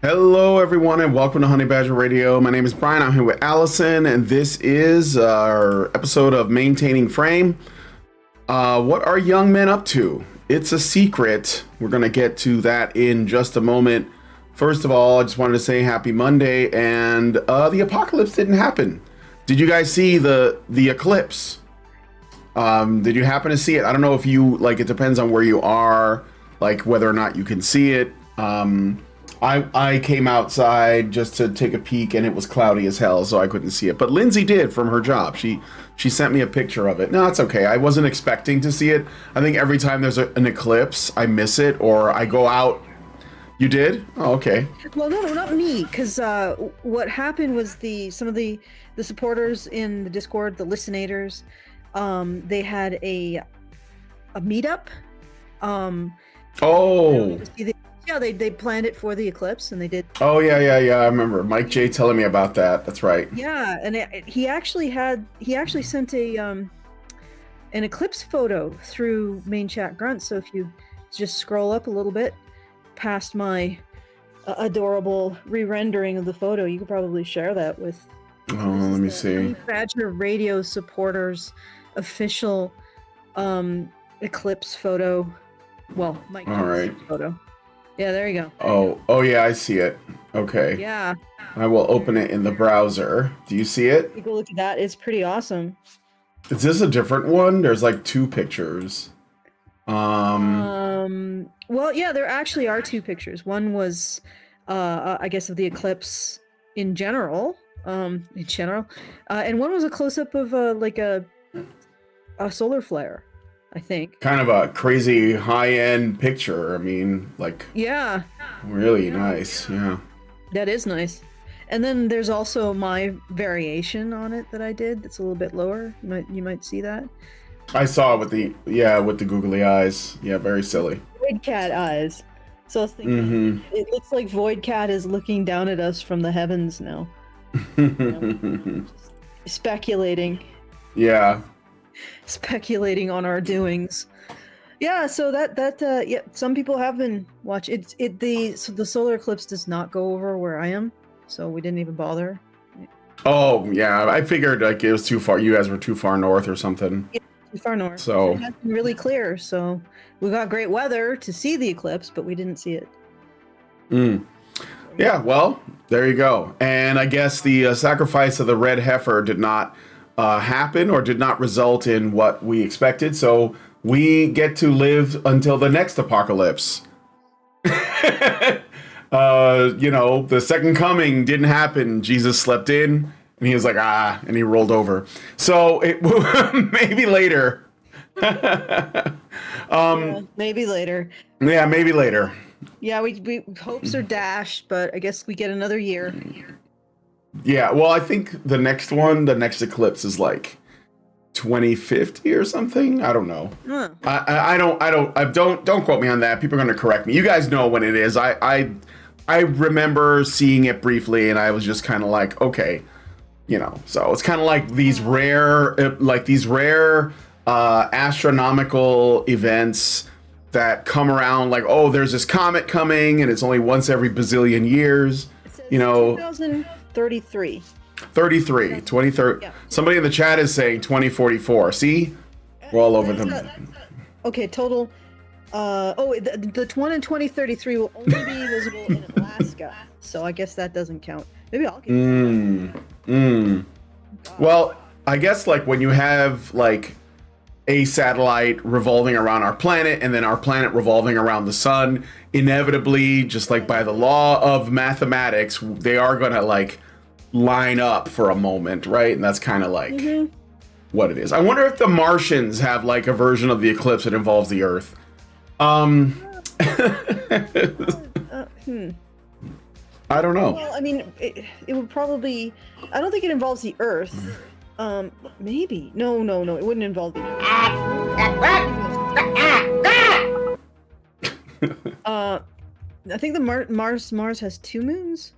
Hello, everyone, and welcome to Honey Badger Radio. My name is Brian. I'm here with Allison, and this is our episode of Maintaining Frame. What are young men up to? It's a secret. We're going to get to that in just a moment. First of all, I just wanted to say happy Monday, and the apocalypse didn't happen. Did you guys see the eclipse? Did you happen to see it? I don't know if you, like, it depends on where you are, like whether or not you can see it. I came outside just to take a peek, and it was cloudy as hell, so I couldn't see it. But Lindsay did from her job. She sent me a picture of it. No, it's okay. I wasn't expecting to see it. I think every time there's an eclipse, I miss it, or I go out. You did? Oh, okay. Well, no, not me, because what happened was some of the supporters in the Discord, the listenators, they had a meetup. Oh. Yeah, they planned it for the eclipse, and they did. Oh, yeah. I remember Mike J telling me about that. That's right. Yeah, and he actually sent an eclipse photo through main chat grunt. So if you just scroll up a little bit past my adorable re-rendering of the photo, you could probably share that with. Oh, let me see. Honey Badger Radio supporters official eclipse photo. Well, Mike. All right. Photo. Yeah, there you go. Oh yeah, I see it. Okay. Yeah. I will open it in the browser. Do you see it? Take a look at that. It's pretty awesome. Is this a different one? There's like two pictures. Well, yeah, there actually are two pictures. One was, I guess, of the eclipse in general. And one was a close-up of like a solar flare, I think. Kind of a crazy high-end picture. I mean, like, yeah, really nice. Yeah, that is nice. And then there's also my variation on it that I did. That's a little bit lower. You might see that. I saw it with the googly eyes. Yeah, very silly. Void Cat eyes. So I was thinking, It looks like Void Cat is looking down at us from the heavens now. Speculating. Yeah. Speculating on our doings. Yeah, so yeah, some people have been watching the solar eclipse does not go over where I am, so we didn't even bother. Oh yeah, I figured like it was too far. You guys were too far north or something. Yeah, too far north. So it has been really clear. So we got great weather to see the eclipse, but we didn't see it. Yeah, well, there you go. And I guess the sacrifice of the red heifer did not happen or did not result in what we expected. So we get to live until the next apocalypse. The second coming didn't happen. Jesus slept in and he was like, and he rolled over. So maybe later. Maybe later. Yeah, maybe later. Yeah, we hopes are dashed, but I guess we get another year. Yeah, well, I think the next eclipse is like 2050 or something. I don't know. Huh. Don't quote me on that. People are going to correct me. You guys know when it is. I remember seeing it briefly, and I was just kind of like, okay, So it's kind of like these rare astronomical events that come around. Like, oh, there's this comet coming, and it's only once every bazillion years. It says 2033. 2030. Yeah. Somebody in the chat is saying 2044. See? We're all over them. Okay, total. The one in 2033 will only be visible in Alaska. So I guess that doesn't count. Maybe I'll get Well, I guess like when you have like a satellite revolving around our planet and then our planet revolving around the sun, inevitably, just like by the law of mathematics, they are going to like line up for a moment, right? And that's kind of like what it is. I wonder if the Martians have like a version of the eclipse that involves the Earth. I don't know. Well, I mean, it would probably. I don't think it involves the Earth. Maybe. No. It wouldn't involve the Earth. I think the Mars has two moons.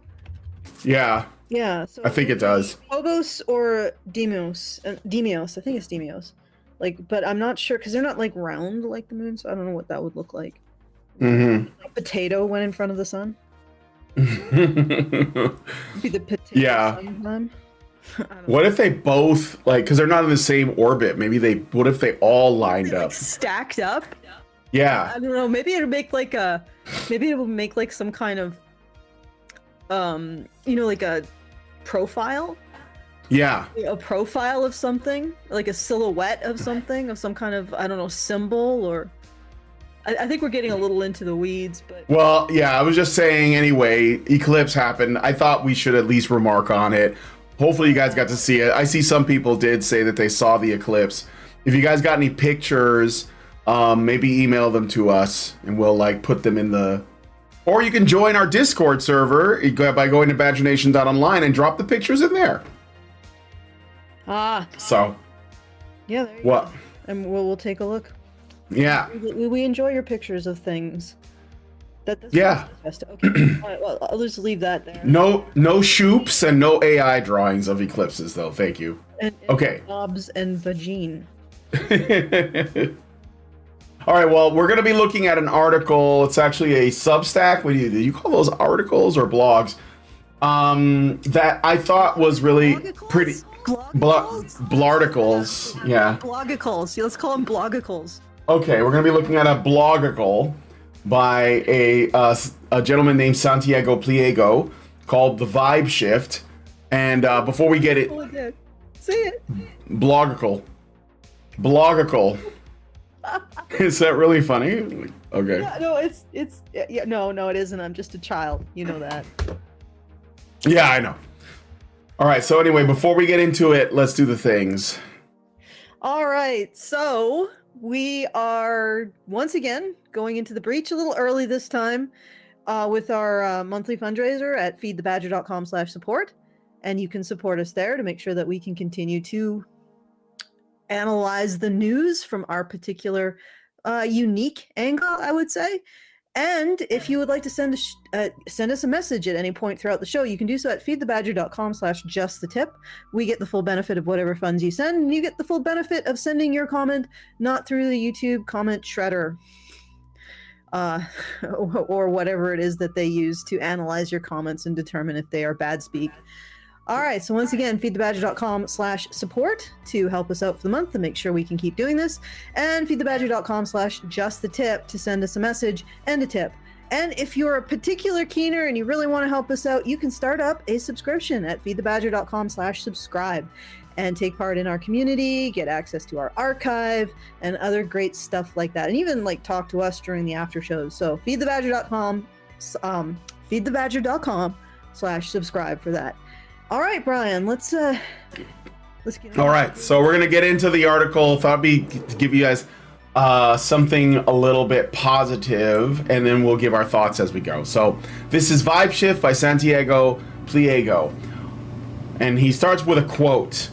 Yeah. Yeah. So I think it does. Phobos or Deimos. Deimos. I think it's Deimos. But I'm not sure because they're not like round like the moon, so I don't know what that would look like. Mm-hmm. A potato went in front of the sun. Be the potato Yeah. sometime. I don't know. What if they both, like, because they're not in the same orbit? What if they all lined Like up? stacked up. Yeah. I don't know. Maybe it'll make maybe it will make like some kind of, like a profile. Yeah. A profile of something, like a silhouette of something, of some kind of, I don't know, symbol, or I think we're getting a little into the weeds, but Well, yeah, I was just saying anyway, Eclipse happened. I thought we should at least remark on it. Hopefully you guys got to see it. I see some people did say that they saw the eclipse. If you guys got any pictures, maybe email them to us and we'll like put them in the, or you can join our Discord server by going to badgernation.online and drop the pictures in there. So yeah, there you what? go. And we'll take a look. Yeah. We enjoy your pictures of things. Yeah. Okay. All right, well, I'll just leave that there. No shoops and no AI drawings of eclipses though. Thank you. And Okay. Bobs and Vagine. All right, well, we're going to be looking at an article. It's actually a Substack. What do you call those, articles or blogs? That I thought was really pretty. Blarticles. Yeah. Blogicles. Let's call them blogicles. Okay, we're going to be looking at a blogicle by a gentleman named Santiago Pliego called The Vibe Shift. And before we get it... Say it. Blogicle. Is that really funny? Okay. Yeah, no, no, it isn't. I'm just a child. You know that. Yeah, I know. All right, so anyway, before we get into it, let's do the things. All right, so we are once again going into the breach a little early this time with our monthly fundraiser at feedthebadger.com/support. And you can support us there to make sure that we can continue to analyze the news from our particular unique angle, I would say. And if you would like to send us a message at any point throughout the show, you can do so at feedthebadger.com/justthetip. We get the full benefit of whatever funds you send, and you get the full benefit of sending your comment not through the YouTube comment shredder or whatever it is that they use to analyze your comments and determine if they are bad speak. All right, so once again, feedthebadger.com/support to help us out for the month and make sure we can keep doing this, and feedthebadger.com/justthetip to send us a message and a tip. And if you're a particular keener and you really want to help us out, you can start up a subscription at feedthebadger.com/subscribe and take part in our community, get access to our archive, and other great stuff like that, and even like talk to us during the after shows. So feedthebadger.com/subscribe for that. All right, Brian, let's get All right, so we're gonna get into the article. Thought to give you guys something a little bit positive, and then we'll give our thoughts as we go. So this is Vibe Shift by Santiago Pliego, and he starts with a quote: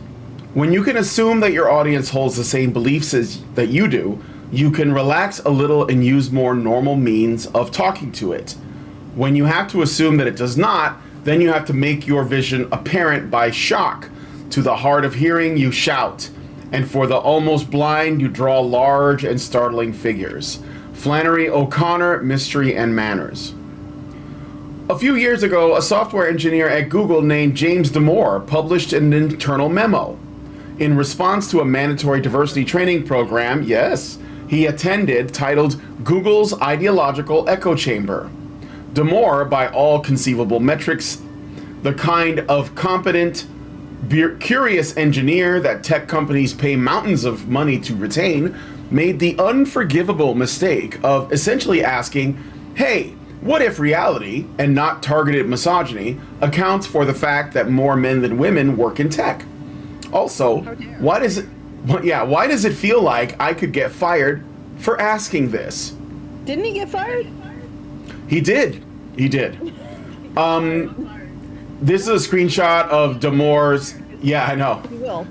"When you can assume that your audience holds the same beliefs as that you do, you can relax a little and use more normal means of talking to it. When you have to assume that it does not, then you have to make your vision apparent by shock. To the hard of hearing, you shout, and for the almost blind, you draw large and startling figures." Flannery O'Connor, Mystery and Manners. A few years ago, a software engineer at Google named James Damore published an internal memo. In response to a mandatory diversity training program, yes, he attended, titled Google's Ideological Echo Chamber. Damore, by all conceivable metrics, the kind of competent, curious engineer that tech companies pay mountains of money to retain, made the unforgivable mistake of essentially asking, hey, what if reality, and not targeted misogyny, accounts for the fact that more men than women work in tech? Also, why does it feel like I could get fired for asking this? Didn't he get fired? He did. This is a screenshot of Damore's. Yeah, I know. He will.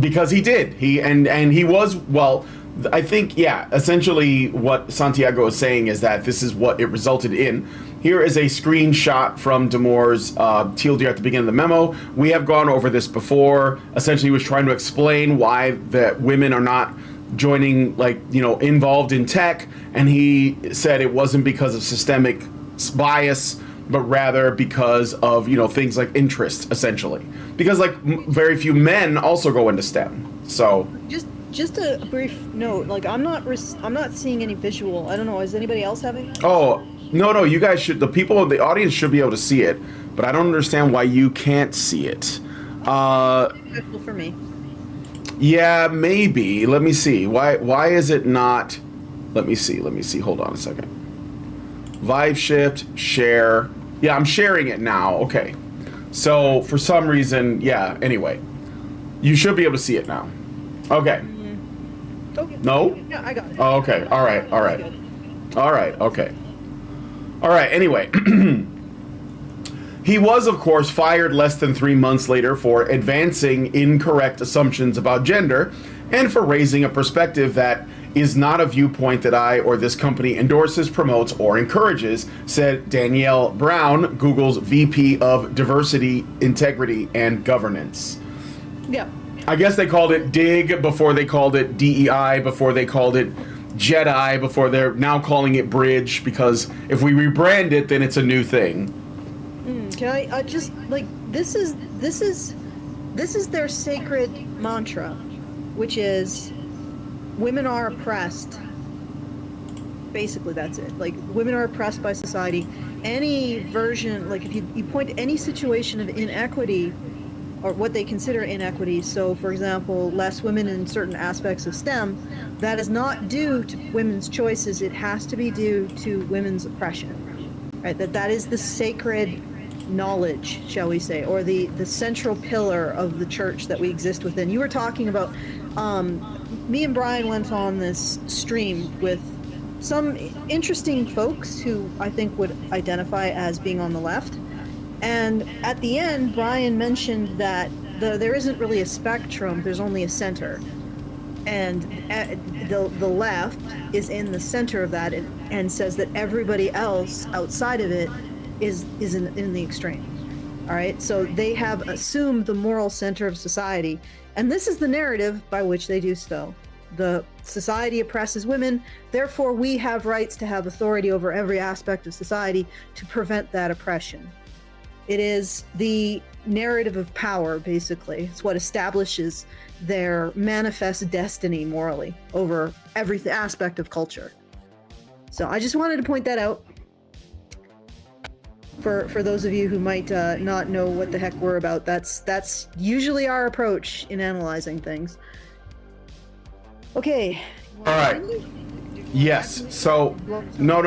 Because he did. He was, well, I think, yeah, essentially what Santiago is saying is that this is what it resulted in. Here is a screenshot from Damore's TLDR at the beginning of the memo. We have gone over this before. Essentially, he was trying to explain why the women are not joining, involved in tech, and he said it wasn't because of systemic bias, but rather because of, you know, things like interest, essentially. Because like very few men also go into STEM. So just a brief note, like I'm not seeing any visual. I don't know, is anybody else having? Oh, no, you guys should, the people in the audience should be able to see it, but I don't understand why you can't see it. For me. Yeah, maybe. Let me see. Why is it not? Let me see. Hold on a second. Vive shift, share. Yeah, I'm sharing it now. Okay. So for some reason, yeah, anyway. You should be able to see it now. Okay. Okay. No? Yeah, I got it. Oh, okay. All right. Okay. All right. Anyway. He was, of course, fired less than 3 months later for advancing incorrect assumptions about gender and for raising a perspective that is not a viewpoint that I or this company endorses, promotes, or encourages, said Danielle Brown, Google's VP of Diversity, Integrity, and Governance. Yeah. I guess they called it DIG before they called it DEI, before they called it JEDI, before they're now calling it Bridge, because if we rebrand it, then it's a new thing. Can I just, like, this is their sacred mantra, which is women are oppressed. Basically, that's it. Like, women are oppressed by society. Any version, like, if you point to any situation of inequity or what they consider inequity, so for example, less women in certain aspects of STEM, that is not due to women's choices. It has to be due to women's oppression, right? That is the sacred knowledge, shall we say, or the central pillar of the church that we exist within. You were talking about, me and Brian went on this stream with some interesting folks who I think would identify as being on the left. And at the end, Brian mentioned that there isn't really a spectrum, there's only a center. And the left is in the center of that and says that everybody else outside of it is in the extreme. All right, so they have assumed the moral center of society, and this is the narrative by which they do so. The society oppresses women, therefore we have rights to have authority over every aspect of society to prevent that oppression. It is the narrative of power, basically. It's what establishes their manifest destiny morally over every aspect of culture. So I just wanted to point that out. For those of you who might not know what the heck we're about, that's usually our approach in analyzing things. Okay. All right. Yes. So no.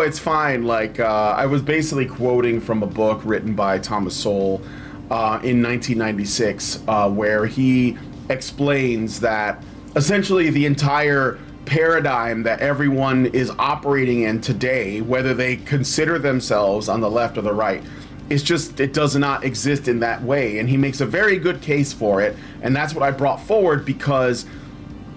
It's fine. Like I was basically quoting from a book written by Thomas Sowell in 1996, where he explains that essentially the entire paradigm that everyone is operating in today, whether they consider themselves on the left or the right, it does not exist in that way. And he makes a very good case for it. And that's what I brought forward, because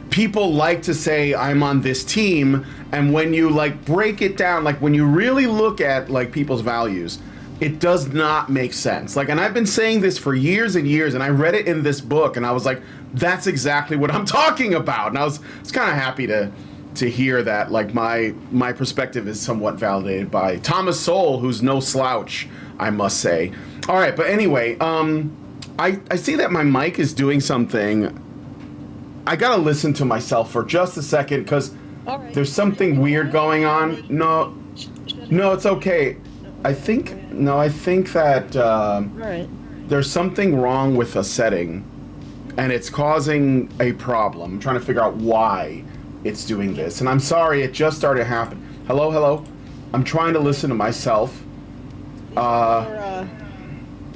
people like to say I'm on this team, and when you like break it down, like when you really look at like people's values, it does not make sense. Like, and I've been saying this for years and years, and I read it in this book and I was like, that's exactly what I'm talking about. And I was kind of happy to hear that like my perspective is somewhat validated by Thomas Sowell, who's no slouch, I must say. All right, but anyway, I see that my mic is doing something. I gotta listen to myself for just a second, because there's something weird going on. No, it's okay. I think that there's something wrong with a setting, and it's causing a problem. I'm trying to figure out why it's doing this. And I'm sorry, it just started happening. Hello? I'm trying to listen to myself.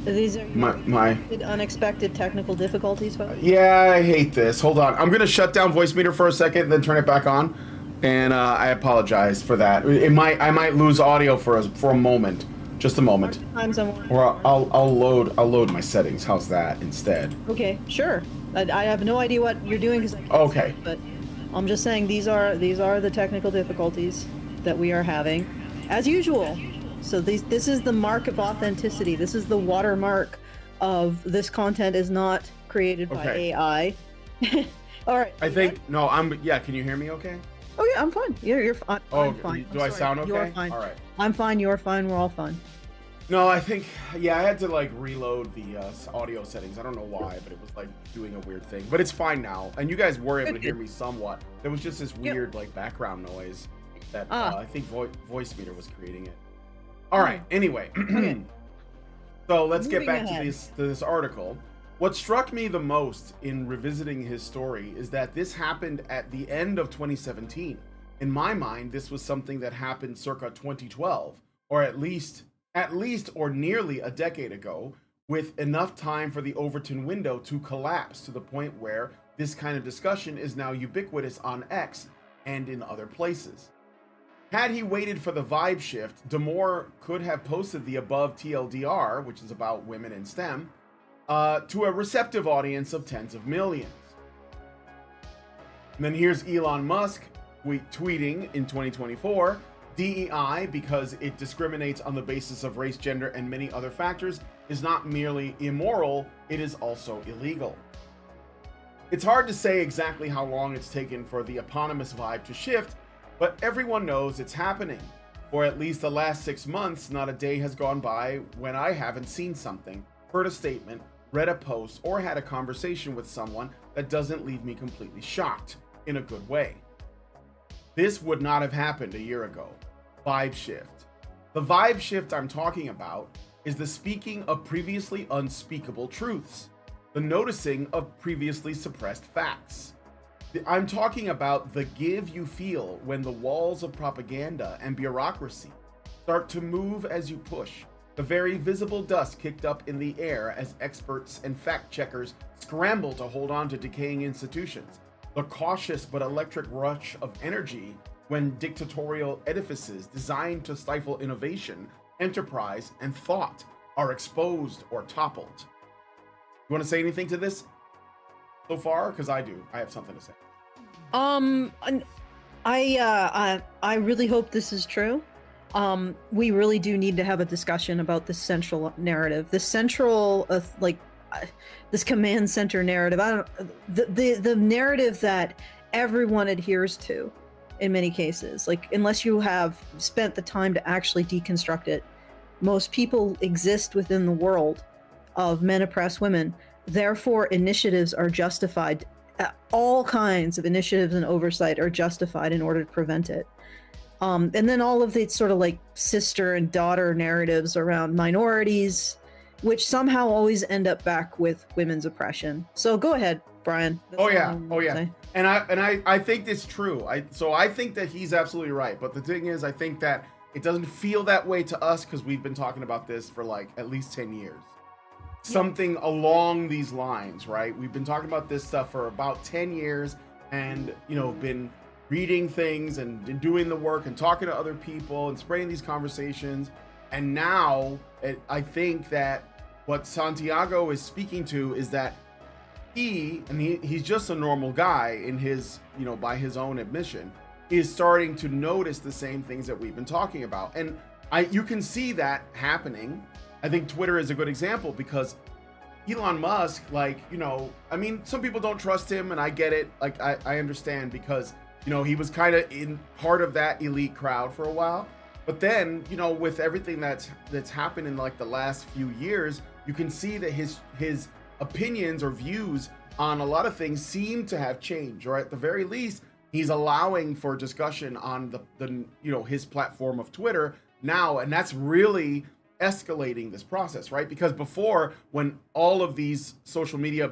These are my unexpected technical difficulties, folks? Yeah, I hate this. Hold on. I'm going to shut down voice meter for a second, then turn it back on. And I apologize for that. I might lose audio for a moment. Just a moment. Or I'll load my settings. How's that instead? Okay, sure. I have no idea what you're doing, because I can't see it, but I'm just saying these are the technical difficulties that we are having, as usual. So this is the mark of authenticity. This is the watermark of this content is not created by AI. All right. I think no. Can you hear me? Okay. Oh yeah, I'm fine. You're fine. I'm Oh, fine. do I sound okay? You're fine. All right. I'm fine. You're fine. We're all fine. No, I think, yeah, I had to like reload the audio settings. I don't know why, but it was like doing a weird thing. But it's fine now. And you guys were able to hear me somewhat. There was just this weird like background noise that I think voice meter was creating it. All right. Anyway, so let's get back to this article. What struck me the most in revisiting his story is that this happened at the end of 2017. In my mind, this was something that happened circa 2012, or at least or nearly a decade ago, with enough time for the Overton window to collapse to the point where this kind of discussion is now ubiquitous on X and in other places. Had he waited for the vibe shift, Damore could have posted the above TLDR, which is about women in STEM, to a receptive audience of tens of millions. And then here's Elon Musk tweeting in 2024, DEI, because it discriminates on the basis of race, gender, and many other factors, is not merely immoral, it is also illegal. It's hard to say exactly how long it's taken for the eponymous vibe to shift, but everyone knows it's happening. For at least the last 6 months, not a day has gone by when I haven't seen something, heard a statement, read a post, or had a conversation with someone that doesn't leave me completely shocked, in a good way. This would not have happened a year ago. Vibe shift. The vibe shift I'm talking about is the speaking of previously unspeakable truths, the noticing of previously suppressed facts. I'm talking about the give you feel when the walls of propaganda and bureaucracy start to move as you push, the very visible dust kicked up in the air as experts and fact checkers scramble to hold on to decaying institutions, the cautious but electric rush of energy when dictatorial edifices designed to stifle innovation, enterprise, and thought are exposed or toppled. You want to say anything to this so far? Because I do. I have something to say. I really hope this is true. We really do need to have a discussion about the central narrative, the central this command center narrative. The narrative that everyone adheres to in many cases. Like, unless you have spent the time to actually deconstruct it, most people exist within the world of men oppress women. Therefore, initiatives are justified. All kinds of initiatives and oversight are justified in order to prevent it. And then all of the sort of like sister and daughter narratives around minorities, which somehow always end up back with women's oppression. So go ahead, Brian. Oh yeah. And I think it's true. I think that he's absolutely right. But the thing is, I think that it doesn't feel that way to us because we've been talking about this for like at least 10 years. Something along these lines, right? We've been talking about this stuff for about 10 years and, been reading things and doing the work and talking to other people and spreading these conversations. And now I think that what Santiago is speaking to is that he's just a normal guy in his, by his own admission, is starting to notice the same things that we've been talking about. And you can see that happening. I think Twitter is a good example because Elon Musk, some people don't trust him, and I get it. Like, I understand because, he was kind of in part of that elite crowd for a while. But then, with everything that's happened in like the last few years, you can see that his opinions or views on a lot of things seem to have changed, or at the very least, he's allowing for discussion on the his platform of Twitter now, and that's really escalating this process, right? Because before, when all of these social media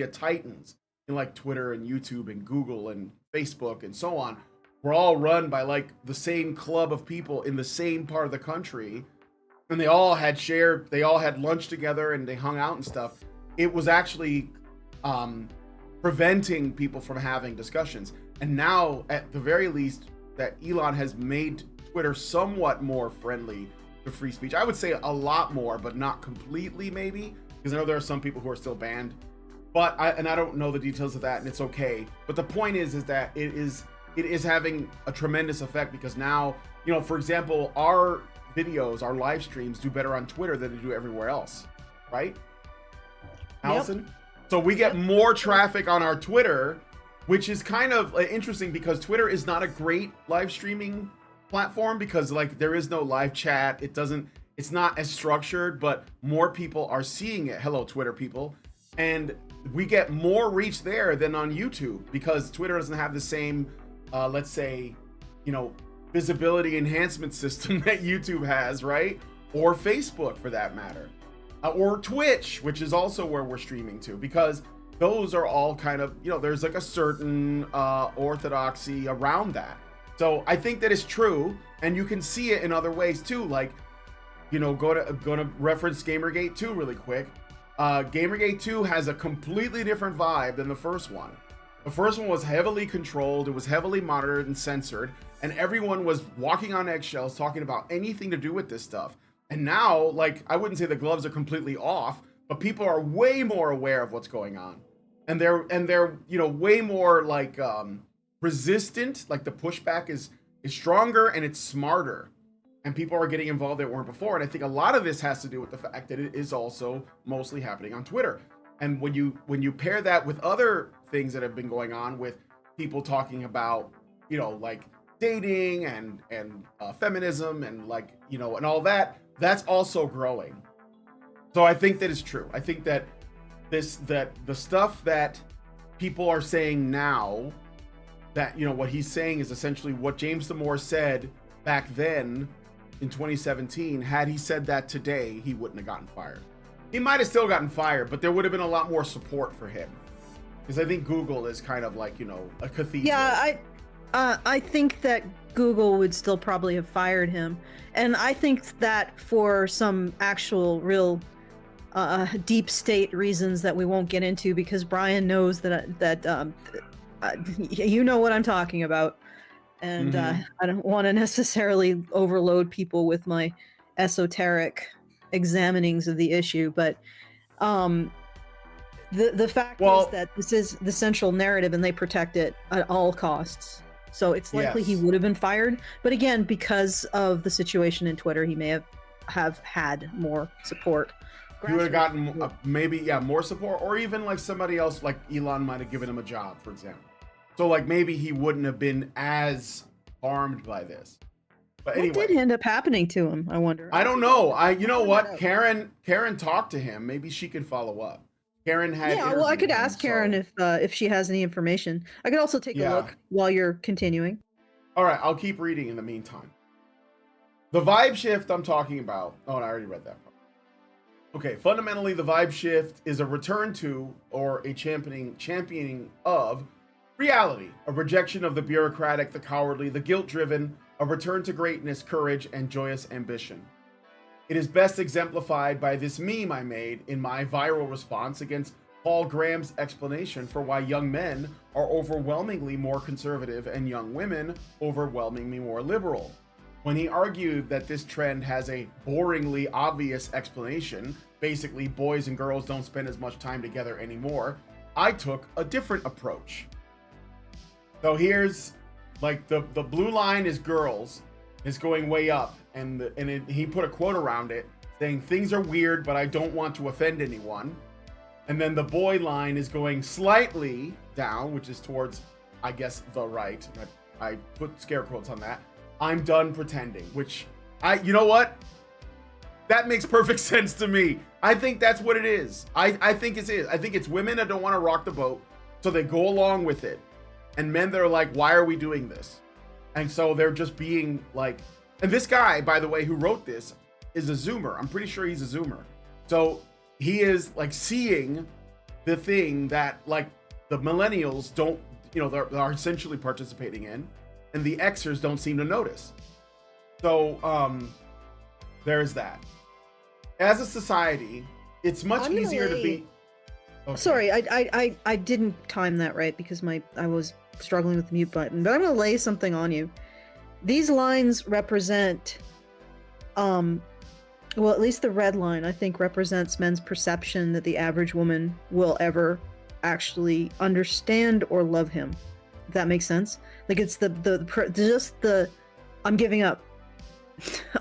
titans in like Twitter and YouTube and Google and Facebook and so on were all run by like the same club of people in the same part of the country, and they all had lunch together and they hung out and stuff, it was actually preventing people from having discussions. And now, at the very least, that Elon has made Twitter somewhat more friendly to free speech. I would say a lot more, but not completely, maybe, because I know there are some people who are still banned. But I don't know the details of that, and it's okay. But the point is that it is having a tremendous effect, because now, for example, our videos, our live streams do better on Twitter than they do everywhere else, right? Allison? Yep. So we get more traffic on our Twitter which is kind of interesting because Twitter is not a great live streaming platform because like there is no live chat. It's not as structured, but more people are seeing it. Hello, Twitter people. And we get more reach there than on YouTube because Twitter doesn't have the same, let's say, visibility enhancement system that YouTube has, right? Or Facebook for that matter. Or Twitch, which is also where we're streaming to, because those are all kind of, there's like a certain orthodoxy around that. So I think that is true, and you can see it in other ways too. Like, go to reference Gamergate 2 really quick. Gamergate 2 has a completely different vibe than the first one. The first one was heavily controlled, it was heavily monitored and censored, and everyone was walking on eggshells talking about anything to do with this stuff. And now, like, I wouldn't say the gloves are completely off, but people are way more aware of what's going on. And they're way more like resistant, like the pushback is stronger and it's smarter. And people are getting involved that weren't before. And I think a lot of this has to do with the fact that it is also mostly happening on Twitter. And when you pair that with other things that have been going on with people talking about, like dating and feminism and like, and all that, that's also growing. So I think that is true. I think that the stuff that people are saying now, that, what he's saying is essentially what James Damore said back then in 2017. Had he said that today, he wouldn't have gotten fired. He might have still gotten fired, but there would have been a lot more support for him. Because I think Google is kind of like, a cathedral. Yeah, I think that Google would still probably have fired him. And I think that for some actual real deep state reasons that we won't get into, because Brian knows that you know what I'm talking about. And I don't want to necessarily overload people with my esoteric examinings of the issue, but the fact is that this is the central narrative and they protect it at all costs. So it's likely he would have been fired, but again, because of the situation in Twitter, he may have had more support. He would have gotten more support, or even like somebody else, like Elon might have given him a job, for example. So like maybe he wouldn't have been as harmed by this. But anyway, what did end up happening to him? I wonder. I don't know. You know what? Karen talked to him. Maybe she can follow up. Karen had. Yeah, well, I could ask Karen if she has any information. I could also take a look while you're continuing. All right, I'll keep reading in the meantime. The vibe shift I'm talking about. Oh, and I already read that part. Okay, fundamentally, the vibe shift is a return to, or a championing of, reality, a rejection of the bureaucratic, the cowardly, the guilt-driven, a return to greatness, courage, and joyous ambition. It is best exemplified by this meme I made in my viral response against Paul Graham's explanation for why young men are overwhelmingly more conservative and young women overwhelmingly more liberal. When he argued that this trend has a boringly obvious explanation, basically boys and girls don't spend as much time together anymore, I took a different approach. So here's, like, the blue line is girls, is going way up, and he put a quote around it saying, "Things are weird, but I don't want to offend anyone." And then the boy line is going slightly down, which is towards, I guess, the right. I put scare quotes on that. "I'm done pretending," which you know what? That makes perfect sense to me. I think that's what it is. I think it is. I think it's women that don't want to rock the boat, so they go along with it. And men that are like, why are we doing this? And so they're just being like, and this guy, by the way, who wrote this is a Zoomer. I'm pretty sure he's a Zoomer. So he is like seeing the thing that like the millennials don't, they're essentially participating in, and the Xers don't seem to notice. So there's that. As a society, it's much easier to be. Okay. Sorry, I didn't time that right because I was struggling with the mute button, but I'm gonna lay something on you. These lines represent, well, at least the red line, I think, represents men's perception that the average woman will ever actually understand or love him. If that makes sense. Like it's the I'm giving up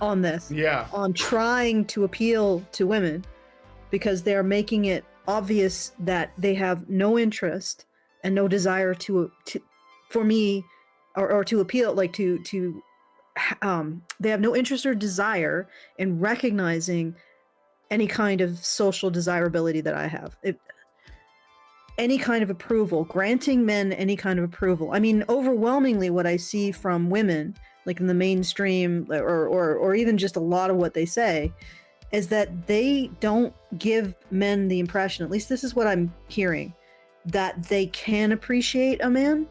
on this. Yeah. On trying to appeal to women because they're making it obvious that they have no interest and no desire for me or to appeal, like they have no interest or desire in recognizing any kind of social desirability that I have. Any kind of approval, granting men any kind of approval. I mean, overwhelmingly what I see from women, like in the mainstream or even just a lot of what they say, is that they don't give men the impression, at least this is what I'm hearing, that they can appreciate a man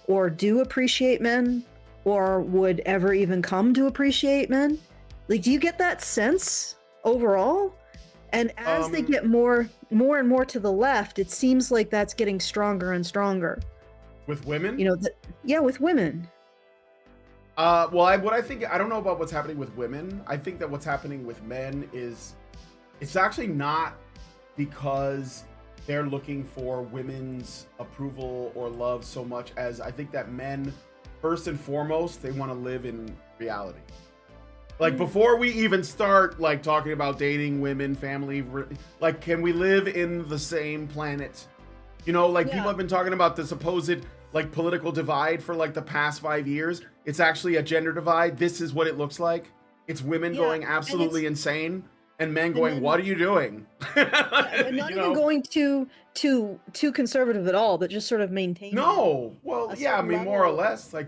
or do appreciate men or would ever even come to appreciate men. Like, do you get that sense overall? And as they get more and more to the left, it seems like that's getting stronger and stronger. With women? You know, yeah, with women. Well, what I think, I don't know about what's happening with women. I think that what's happening with men is, it's actually not because they're looking for women's approval or love so much as I think that men, first and foremost, they want to live in reality. Like, before we even start, like, talking about dating, women, family, like, can we live in the same planet? You know, like, people have been talking about the supposed, like, political divide for, like, the past 5 years. It's actually a gender divide. This is what it looks like. It's women going absolutely insane and men going, what are you doing? And not even going too conservative at all, but just sort of maintaining. No. Well, yeah, I mean, more or less, like.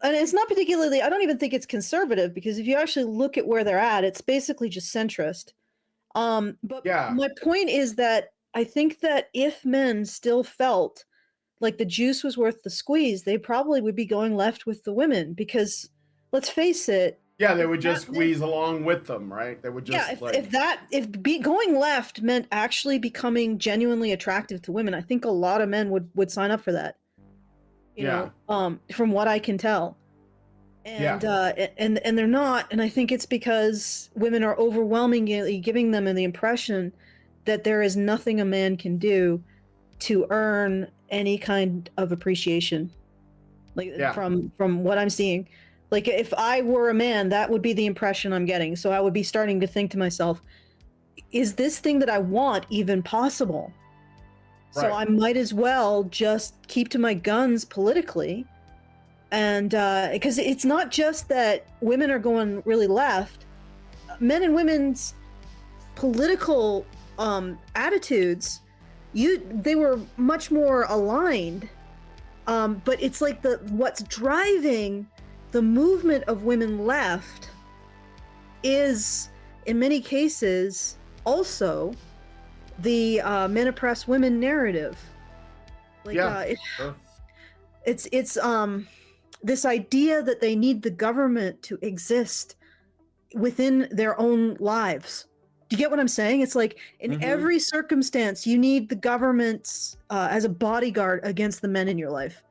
And it's not particularly, I don't even think it's conservative, because if you actually look at where they're at, it's basically just centrist. But my point is that I think that if men still felt like the juice was worth the squeeze, they probably would be going left with the women, because let's face it. Yeah, they would just squeeze along with them, right? They would just going left meant actually becoming genuinely attractive to women, I think a lot of men would sign up for that. You know, from what I can tell. And and they're not, and I think it's because women are overwhelmingly giving them the impression that there is nothing a man can do to earn any kind of appreciation. Like, from what I'm seeing. Like, if I were a man, that would be the impression I'm getting. So I would be starting to think to myself, is this thing that I want even possible? So I might as well just keep to my guns politically. And because it's not just that women are going really left, men and women's political attitudes, they were much more aligned. But it's like what's driving the movement of women left is, in many cases, also the men oppress women narrative. Like, it's this idea that they need the government to exist within their own lives. Do you get what I'm saying? It's like, in every circumstance, you need the government as a bodyguard against the men in your life.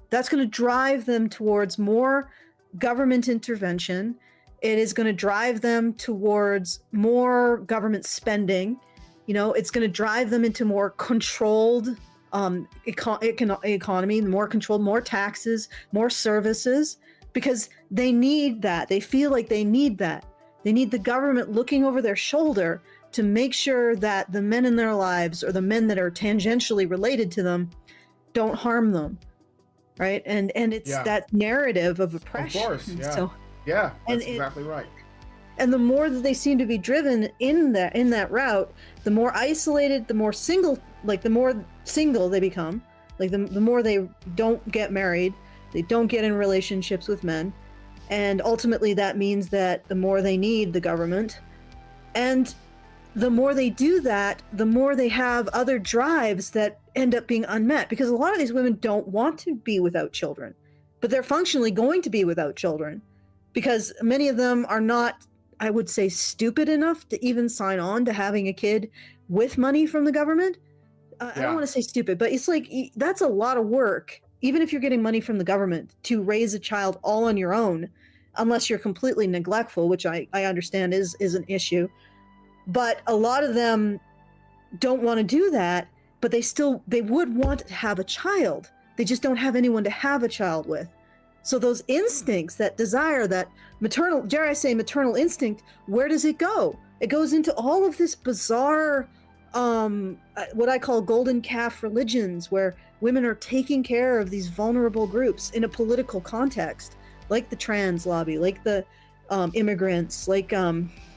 That's going to drive them towards more government intervention. It is going to drive them towards more government spending. You know, it's going to drive them into more controlled economy, more controlled, more taxes, more services, because they need that. They feel like they need that. They need the government looking over their shoulder to make sure that the men in their lives, or the men that are tangentially related to them, don't harm them. Right? And it's that narrative of oppression. Of course, yeah. So, yeah, that's exactly right. And the more that they seem to be driven in that route, the more isolated, the more single they become. Like, the more they don't get married, they don't get in relationships with men. And ultimately that means that the more they need the government. And the more they do that, the more they have other drives that end up being unmet. Because a lot of these women don't want to be without children, but they're functionally going to be without children. Because many of them are not, I would say, stupid enough to even sign on to having a kid with money from the government. I don't want to say stupid, but it's like, that's a lot of work, even if you're getting money from the government, to raise a child all on your own, unless you're completely neglectful, which I understand is an issue. But a lot of them don't want to do that, but they would want to have a child. They just don't have anyone to have a child with. So those instincts, that desire, that maternal, dare I say maternal instinct, where does it go? It goes into all of this bizarre what I call golden calf religions, where women are taking care of these vulnerable groups in a political context, like the trans lobby, like the immigrants, like LGBTQ,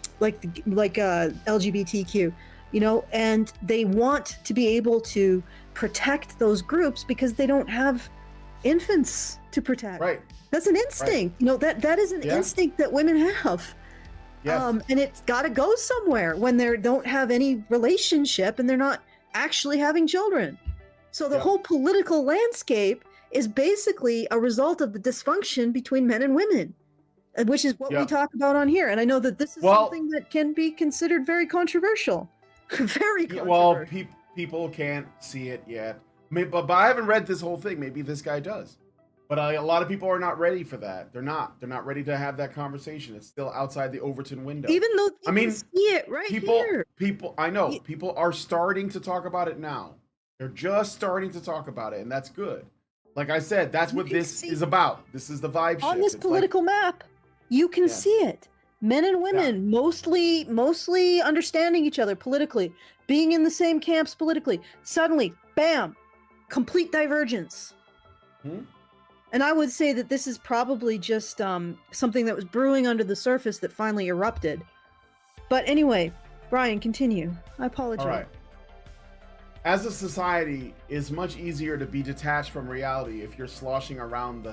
and they want to be able to protect those groups because they don't have infants to protect. Right. That's an instinct. Right. That is an instinct that women have. Yes. And it's got to go somewhere when they don't have any relationship and they're not actually having children. So the whole political landscape is basically a result of the dysfunction between men and women, which is what we talk about on here. And I know that this is something that can be considered very controversial. Very controversial. Well, people can't see it yet. But I haven't read this whole thing. Maybe this guy does. But a lot of people are not ready for that. They're not ready to have that conversation. It's still outside the Overton window. Even though you can see it right here. I know. People are starting to talk about it now. They're just starting to talk about it, and that's good. Like I said, that's what this is about. This is the vibe shift. On this political map, you can see it. Men and women mostly understanding each other politically, being in the same camps politically. Suddenly, bam, complete divergence. And I would say that this is probably just something that was brewing under the surface that finally erupted. But anyway, Brian, continue. I apologize. All right. As a society, it's much easier to be detached from reality if you're sloshing around the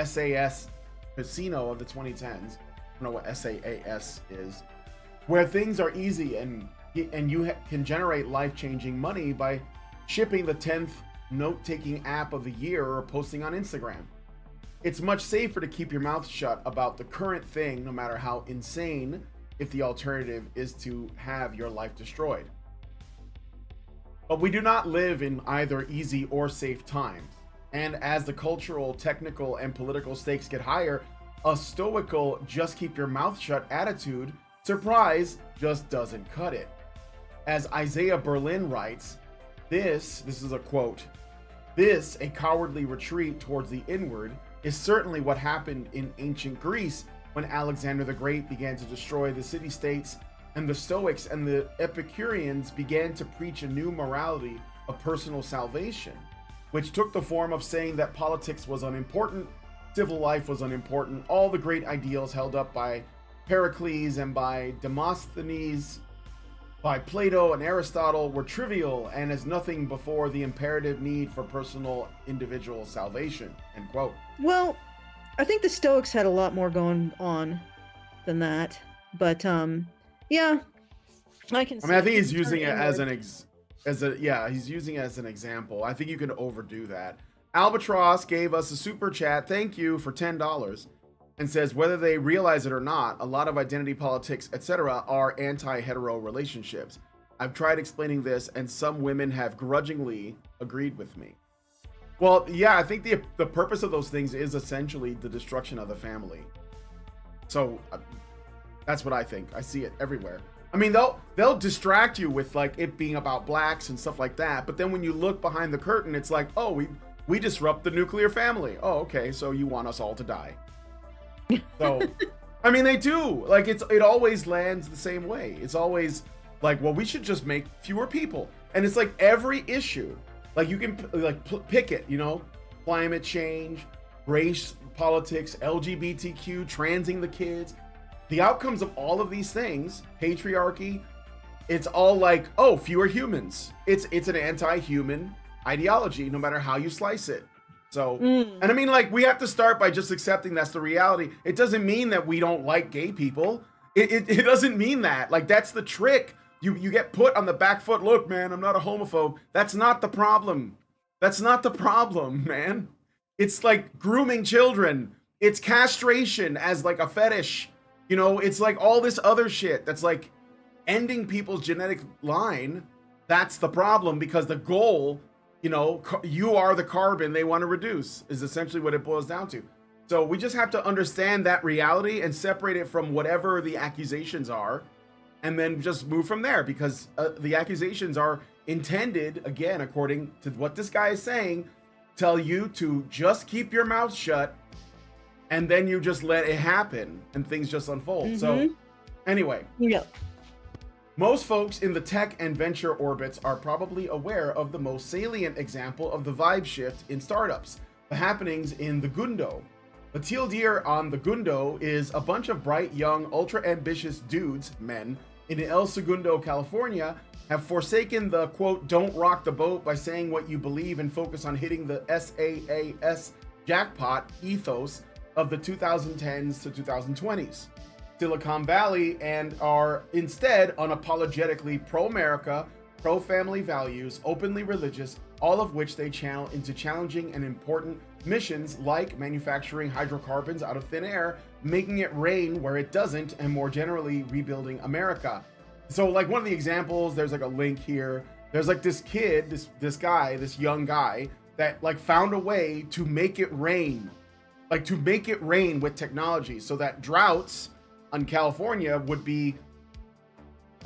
SAS casino of the 2010s. I don't know what SaaS is. Where things are easy and you can generate life-changing money by shipping the 10th note-taking app of the year or posting on Instagram. It's much safer to keep your mouth shut about the current thing, no matter how insane, if the alternative is to have your life destroyed. But we do not live in either easy or safe times. And as the cultural, technical, and political stakes get higher, a stoical, just keep your mouth shut attitude, surprise, just doesn't cut it. As Isaiah Berlin writes, this is a quote, "This, a cowardly retreat towards the inward, is certainly what happened in ancient Greece when Alexander the Great began to destroy the city-states, and the Stoics and the Epicureans began to preach a new morality of personal salvation, which took the form of saying that politics was unimportant, civil life was unimportant, all the great ideals held up by Pericles and by Demosthenes, by Plato and Aristotle were trivial and as nothing before the imperative need for personal individual salvation." End quote. Well, I think the Stoics had a lot more going on than that, but yeah, I can. I mean, I think he's using it as he's using it as an example. I think you can overdo that. Albatross gave us a super chat. Thank you for $10. And says, whether they realize it or not, a lot of identity politics, etc., are anti-hetero relationships. I've tried explaining this, and some women have grudgingly agreed with me. Well, yeah, I think the purpose of those things is essentially the destruction of the family. So that's what I think. I see it everywhere. I mean, they'll distract you with like it being about blacks and stuff like that, but then when you look behind the curtain, it's like, oh, we disrupt the nuclear family. Oh, okay, so you want us all to die. So, I mean, they do. Like, it always lands the same way. It's always like, well, we should just make fewer people. And it's like every issue, like you can pick it, climate change, race, politics, LGBTQ, transing the kids, the outcomes of all of these things, patriarchy, it's all like, oh, fewer humans. It's an anti-human ideology, no matter how you slice it. So, and I mean, like, we have to start by just accepting that's the reality. It doesn't mean that we don't like gay people. It doesn't mean that. Like, that's the trick. You get put on the back foot. Look, man, I'm not a homophobe. That's not the problem. That's not the problem, man. It's like grooming children. It's castration as like a fetish. It's like all this other shit that's like ending people's genetic line. That's the problem, because the goal, you are the carbon they want to reduce, is essentially what it boils down to. So we just have to understand that reality and separate it from whatever the accusations are, and then just move from there, because the accusations are intended, again, according to what this guy is saying, tell you to just keep your mouth shut, and then you just let it happen and things just unfold. So anyway. Yeah. Most folks in the tech and venture orbits are probably aware of the most salient example of the vibe shift in startups, the happenings in the Gundo. The teal deer on the Gundo is a bunch of bright, young, ultra-ambitious dudes, men, in El Segundo, California, have forsaken the, quote, don't rock the boat by saying what you believe and focus on hitting the SaaS jackpot ethos of the 2010s to 2020s. Silicon Valley, and are instead unapologetically pro-America, pro-family values, openly religious, all of which they channel into challenging and important missions like manufacturing hydrocarbons out of thin air, making it rain where it doesn't, and more generally rebuilding America. So like one of the examples, there's like a link here. There's like this kid, this young guy that like found a way to make it rain, like to make it rain with technology so that droughts on California would be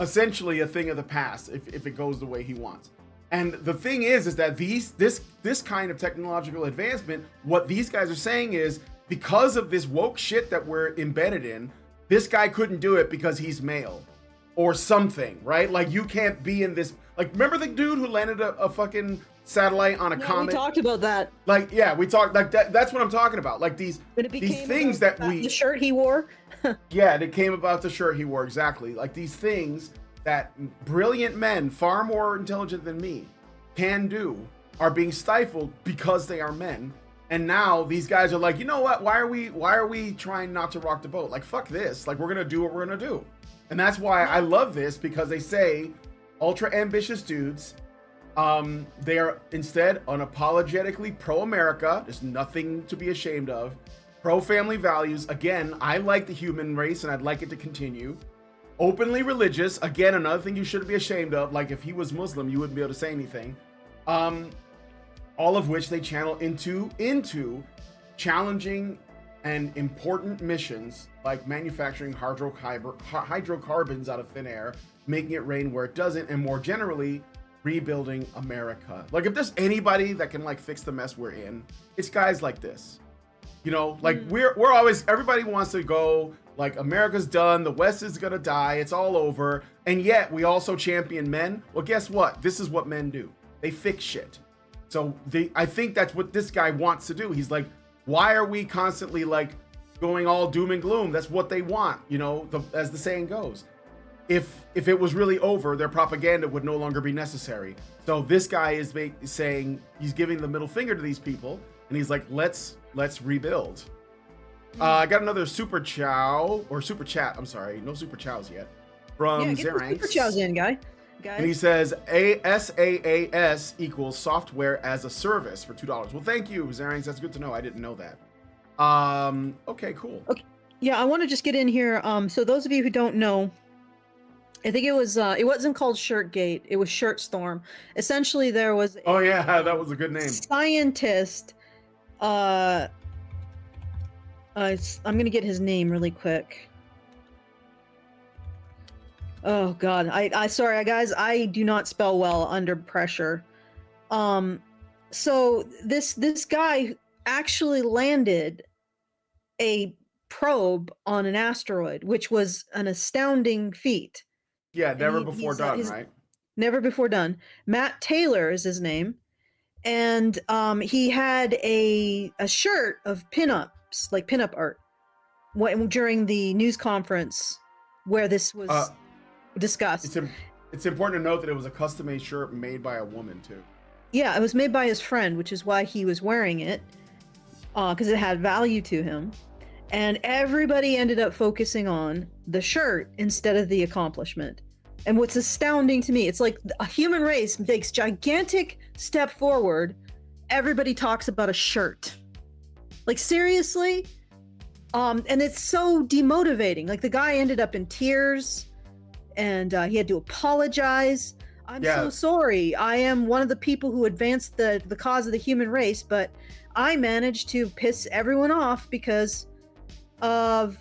essentially a thing of the past if it goes the way he wants. And the thing is that this kind of technological advancement, what these guys are saying is because of this woke shit that we're embedded in, this guy couldn't do it because he's male or something, right? Like you can't be in this. Like remember the dude who landed a fucking satellite on a comet? We talked about that. Like yeah, we talked like that. That's what I'm talking about. Like these things that the shirt he wore. Yeah, it came about the shirt he wore, exactly. Like these things that brilliant men, far more intelligent than me, can do, are being stifled because they are men. And now these guys are like, you know what? Why are we trying not to rock the boat? Like fuck this. Like we're gonna do what we're gonna do. And that's why I love this, because they say ultra ambitious dudes. They are instead unapologetically pro-America. There's nothing to be ashamed of. Pro-family values. Again, I like the human race and I'd like it to continue. Openly religious. Again, another thing you shouldn't be ashamed of. Like if he was Muslim, you wouldn't be able to say anything. All of which they channel into challenging and important missions like manufacturing hydrocarbons out of thin air, making it rain where it doesn't, and more generally, rebuilding America. Like if there's anybody that can like fix the mess we're in, it's guys like this. You know, like we're always, everybody wants to go like America's done, the West is gonna die, it's all over, and yet we also champion men. Well, guess what? This is what men do. They fix shit. So I think that's what this guy wants to do. He's like, why are we constantly like going all doom and gloom? That's what they want, you know, as the saying goes. If it was really over, their propaganda would no longer be necessary. So this guy is saying, he's giving the middle finger to these people, and he's like, let's rebuild. I got another super chat. I'm sorry, no super chows yet. From Zeranx. Super chows in, guys. And he says SaaS equals software as a service for $2. Well, thank you, Zeranx. That's good to know. I didn't know that. Okay, cool. Okay. Yeah, I want to just get in here. So those of you who don't know, I think it wasn't called Shirtgate. It was Shirtstorm. Essentially, there was oh yeah, that was a good name. Scientist. I'm gonna get his name really quick. Oh God, I sorry guys, I do not spell well under pressure. So this guy actually landed a probe on an asteroid, which was an astounding feat. Yeah, never before done, right? Never before done. Matt Taylor is his name, and he had a shirt of pinups, like pinup art, during the news conference where this was discussed. It's important to note that it was a custom-made shirt made by a woman too. Yeah, it was made by his friend, which is why he was wearing it, because it had value to him. And everybody ended up focusing on the shirt instead of the accomplishment. And what's astounding to me, it's like a human race takes gigantic step forward. Everybody talks about a shirt. Like seriously? And it's so demotivating. Like the guy ended up in tears and he had to apologize. I'm so sorry. I am one of the people who advanced the cause of the human race, but I managed to piss everyone off because of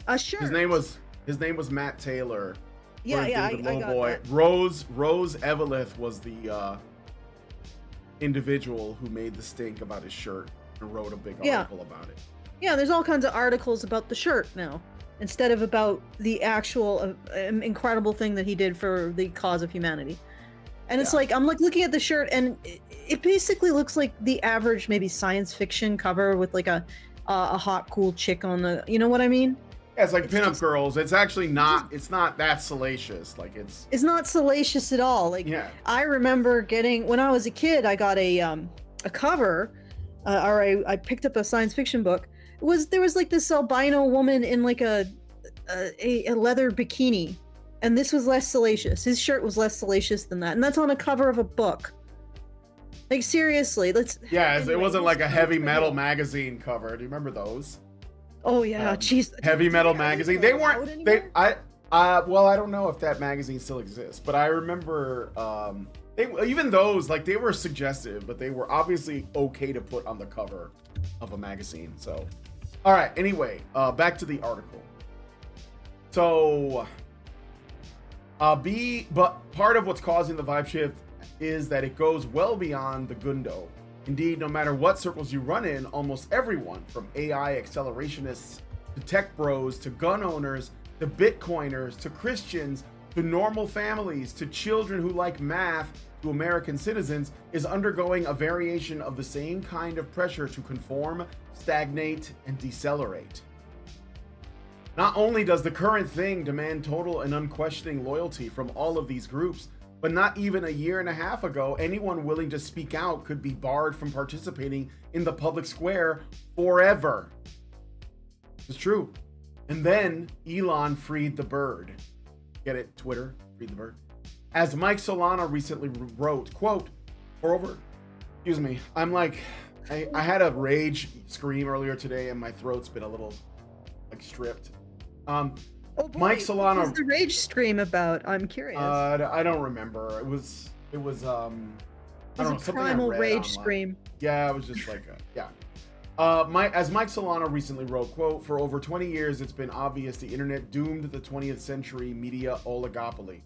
a shirt. His name was Matt Taylor. Yeah, I got boy. That. Rose Eveleth was the individual who made the stink about his shirt and wrote a big article about it. Yeah, there's all kinds of articles about the shirt now. instead of about the actual incredible thing that he did for the cause of humanity. And it's like, I'm like looking at the shirt, and it basically looks like the average maybe science fiction cover with like a hot, cool chick on the, you know what I mean? Yeah, it's like pinup girls. It's actually not. It's not that salacious. Like it's not salacious at all. Like, yeah. I remember getting, when I was a kid, I got a cover, or I picked up a science fiction book. There was like this albino woman in like a leather bikini, and this was less salacious. His shirt was less salacious than that, and that's on a cover of a book. Like, seriously, let's. Yeah, anyway, it wasn't like a heavy metal magazine cover. Do you remember those? Oh yeah, jeez. Heavy metal magazine. They weren't. Well, I don't know if that magazine still exists, but I remember even those, like, they were suggestive, but they were obviously okay to put on the cover of a magazine. So, all right. Anyway, back to the article. So, but part of what's causing the vibe shift is that it goes well beyond the gundo. Indeed, no matter what circles you run in, almost everyone, from AI accelerationists to tech bros to gun owners to Bitcoiners to Christians to normal families to children who like math to American citizens, is undergoing a variation of the same kind of pressure to conform, stagnate, and decelerate. Not only does the current thing demand total and unquestioning loyalty from all of these groups, but not even a year and a half ago, anyone willing to speak out could be barred from participating in the public square forever. It's true. And then Elon freed the bird. Get it? Twitter, freed the bird. As Mike Solana recently wrote, quote, excuse me, I'm like, I had a rage scream earlier today and my throat's been a little like stripped. Oh boy, Mike Solana. What was the rage scream about? I'm curious. I don't remember. It was I don't know, something primal rage online. scream. Yeah, it was just like as Mike Solana recently wrote, quote, for over 20 years it's been obvious the internet doomed the 20th century media oligopoly.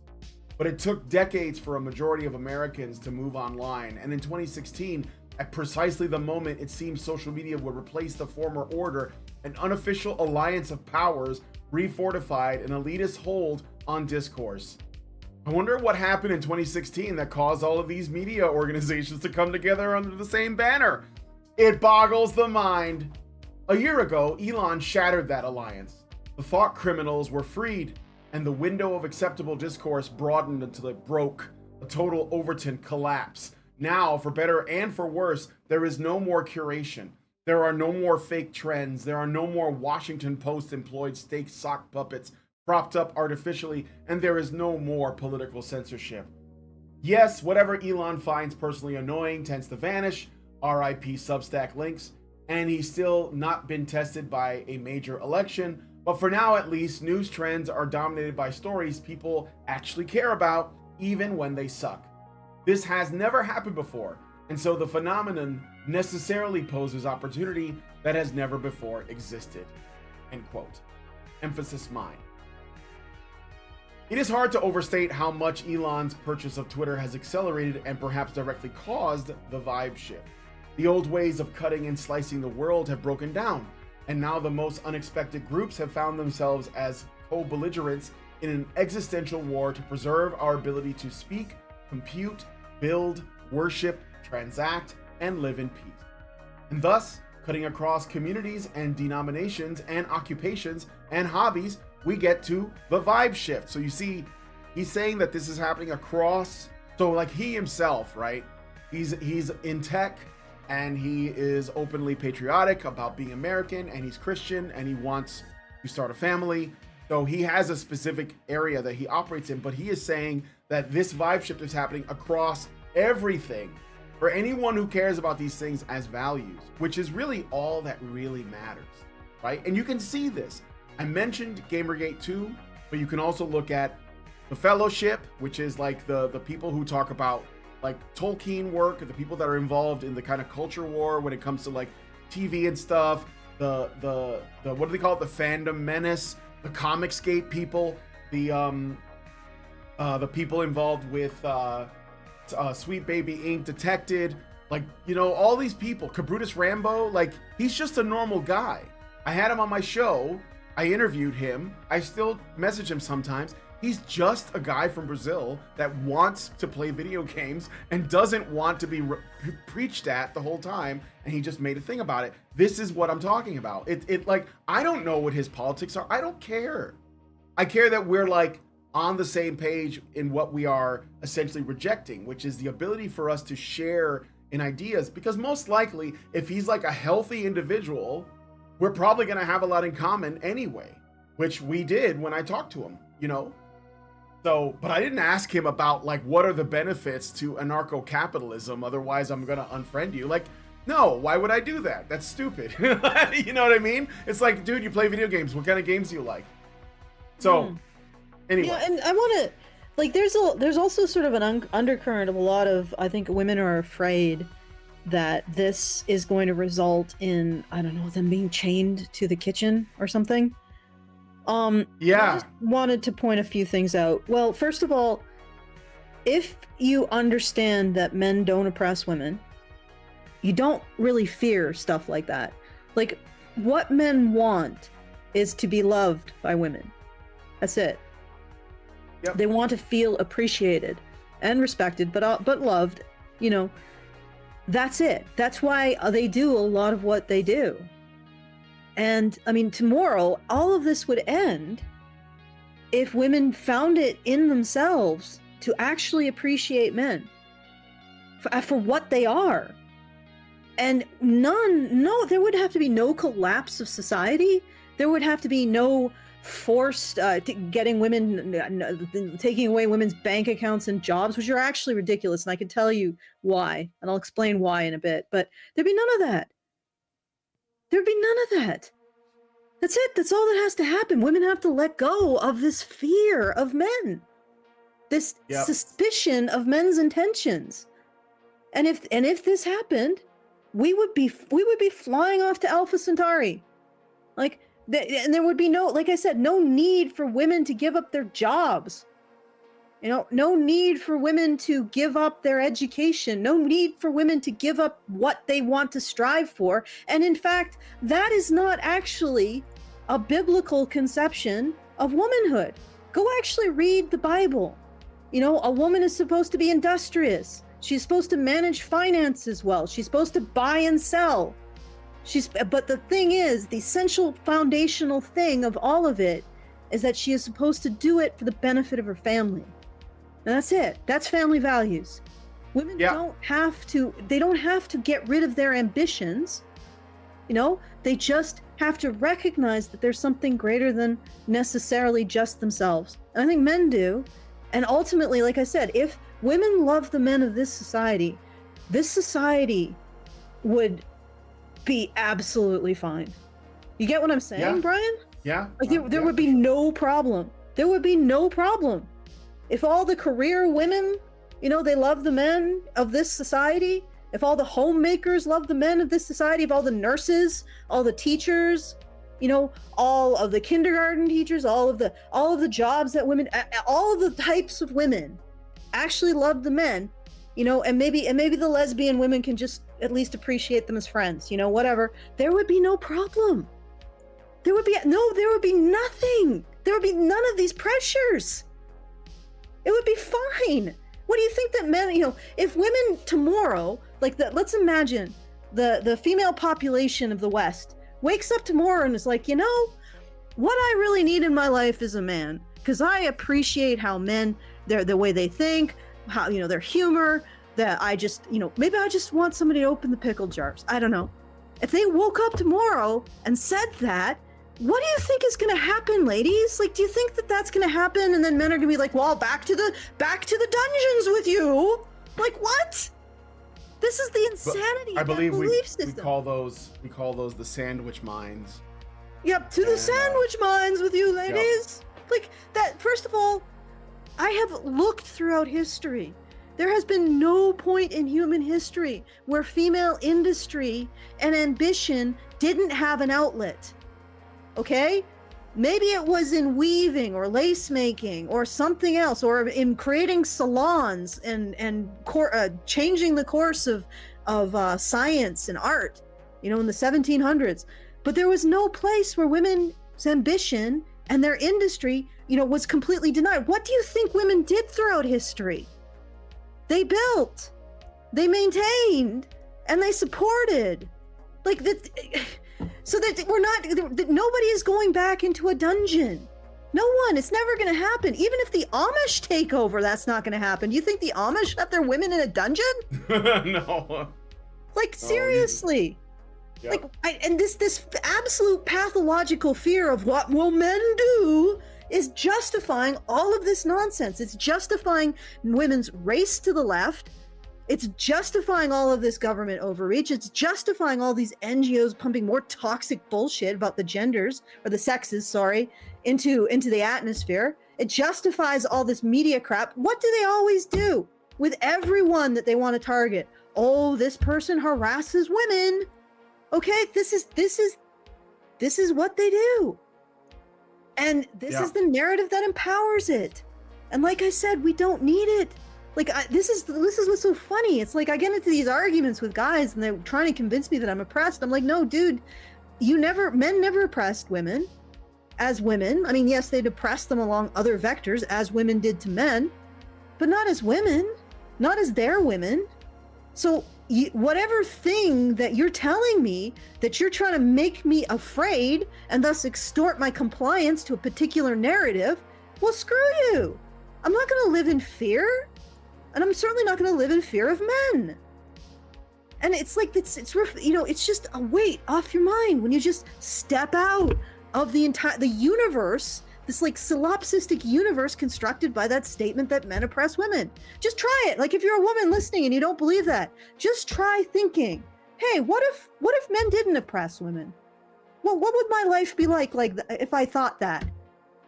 But it took decades for a majority of Americans to move online, and in 2016, at precisely the moment it seemed social media would replace the former order, an unofficial alliance of powers refortified an elitist hold on discourse. I wonder what happened in 2016 that caused all of these media organizations to come together under the same banner. It boggles the mind. A year ago, Elon shattered that alliance. The thought criminals were freed, and the window of acceptable discourse broadened until it broke, a total Overton collapse. Now, for better and for worse, there is no more curation. There are no more fake trends. There are no more Washington Post employed steak sock puppets propped up artificially, and there is no more political censorship. Yes, whatever Elon finds personally annoying tends to vanish, RIP Substack links, and he's still not been tested by a major election, but for now at least, news trends are dominated by stories people actually care about, even when they suck. This has never happened before, and so the phenomenon necessarily poses opportunity that has never before existed. End quote. Emphasis mine. It is hard to overstate how much Elon's purchase of Twitter has accelerated and perhaps directly caused the vibe shift. The old ways of cutting and slicing the world have broken down, and now the most unexpected groups have found themselves as co-belligerents in an existential war to preserve our ability to speak, compute, build, worship, transact, and live in peace. And thus, cutting across communities and denominations and occupations and hobbies, we get to the vibe shift. So you see, he's saying that this is happening across, so like he himself, right? He's in tech, and he is openly patriotic about being American, and he's Christian, and he wants to start a family. So he has a specific area that he operates in, but he is saying that this vibe shift is happening across everything for anyone who cares about these things as values, which is really all that really matters, right? And you can see this. I mentioned Gamergate 2, but you can also look at the Fellowship, which is like the people who talk about like Tolkien work, the people that are involved in the kind of culture war when it comes to like TV and stuff, the what do they call it, the fandom menace, the Comicsgate people, the people involved with Sweet Baby Inc. Detected, like, you know, all these people, Cabrutus Rambo, like, he's just a normal guy. I had him on my show, I interviewed him. I still message him sometimes. He's just a guy from Brazil that wants to play video games and doesn't want to be preached at the whole time. And he just made a thing about it. This is what I'm talking about. It like, I don't know what his politics are. I don't care. I care that we're like on the same page in what we are essentially rejecting, which is the ability for us to share in ideas. Because most likely, if he's like a healthy individual, we're probably going to have a lot in common anyway, which we did when I talked to him, you know? So, but I didn't ask him about like, what are the benefits to anarcho-capitalism? Otherwise, I'm going to unfriend you. Like, no, why would I do that? That's stupid. You know what I mean? It's like, dude, you play video games. What kind of games do you like? So, anyway. Yeah, and I want to, like, there's also sort of an undercurrent of a lot of, I think women are afraid that this is going to result in, I don't know, them being chained to the kitchen or something. Yeah. I just wanted to point a few things out. Well, first of all, if you understand that men don't oppress women, you don't really fear stuff like that. Like, what men want is to be loved by women. That's it. Yep. They want to feel appreciated and respected, but loved. You know, that's it. That's why they do a lot of what they do. And I mean, tomorrow, all of this would end if women found it in themselves to actually appreciate men for what they are. And there would have to be no collapse of society. There would have to be no forced getting women, taking away women's bank accounts and jobs, which are actually ridiculous. And I can tell you why, and I'll explain why in a bit. But there'd be none of that. There'd be none of that. That's it. That's all that has to happen. Women have to let go of this fear of men, this suspicion of men's intentions. And if this happened, we would be flying off to Alpha Centauri, like. And there would be no, like I said, no need for women to give up their jobs. You know, no need for women to give up their education. No need for women to give up what they want to strive for. And in fact, that is not actually a biblical conception of womanhood. Go actually read the Bible. You know, a woman is supposed to be industrious. She's supposed to manage finances well. She's supposed to buy and sell. But the thing is, the essential foundational thing of all of it is that she is supposed to do it for the benefit of her family. And that's it. That's family values. Women don't have to get rid of their ambitions. You know, they just have to recognize that there's something greater than necessarily just themselves. And I think men do. And ultimately, like I said, if women love the men of this society would be absolutely fine. You get what I'm saying, Brian? Yeah. Like there would be no problem. There would be no problem. If all the career women, you know, they love the men of this society, if all the homemakers love the men of this society, if all the nurses, all the teachers, you know, all of the kindergarten teachers, all of the jobs that women, all of the types of women actually love the men, you know, and maybe the lesbian women can just at least appreciate them as friends, you know, whatever. There would be no problem. There would be nothing. There would be none of these pressures. It would be fine. What do you think that men, you know, if women tomorrow, let's imagine the female population of the West wakes up tomorrow and is like, you know, what I really need in my life is a man, because I appreciate how men, the way they think, how, you know, their humor, that I just, you know, maybe I just want somebody to open the pickle jars. I don't know. If they woke up tomorrow and said that, what do you think is going to happen, ladies? Like, do you think that that's going to happen? And then men are going to be like, well, back to the dungeons with you. Like, what? This is the insanity of that belief system. we call those the sandwich mines. Yep, to the sandwich mines with you, ladies. Yep. Like that. First of all, I have looked throughout history. There has been no point in human history where female industry and ambition didn't have an outlet. Okay? Maybe it was in weaving or lace making or something else, or in creating salons and changing the course of science and art, you know, in the 1700s. But there was no place where women ambition and their industry, was completely denied. What do you think women did throughout history? They built, they maintained, and they supported. Like that, so that that nobody is going back into a dungeon. No one. It's never going to happen. Even if the Amish take over, that's not going to happen. Do you think the Amish have their women in a dungeon? No. Like, seriously. Yep. And this absolute pathological fear of what will men do is justifying all of this nonsense. It's justifying women's race to the left. It's justifying all of this government overreach. It's justifying all these NGOs pumping more toxic bullshit about the genders, or the sexes, sorry, into the atmosphere. It justifies all this media crap. What do they always do with everyone that they want to target? Oh, this person harasses women. Okay, this is what they do. And this is the narrative that empowers it. And like I said, we don't need it. Like, this is what's so funny. It's like I get into these arguments with guys and they're trying to convince me that I'm oppressed. I'm like, no, dude, men never oppressed women as women. I mean, yes, they'd oppress them along other vectors as women did to men, but not as women, not as their women. So whatever thing that you're telling me that you're trying to make me afraid and thus extort my compliance to a particular narrative, well, screw you. I'm not going to live in fear. And I'm certainly not going to live in fear of men. And it's like, it's just a weight off your mind when you just step out of the universe, this like solipsistic universe constructed by that statement that men oppress women. Just try it. Like, if you're a woman listening and you don't believe that, just try thinking, hey, what if men didn't oppress women? Well, what would my life be like if I thought that?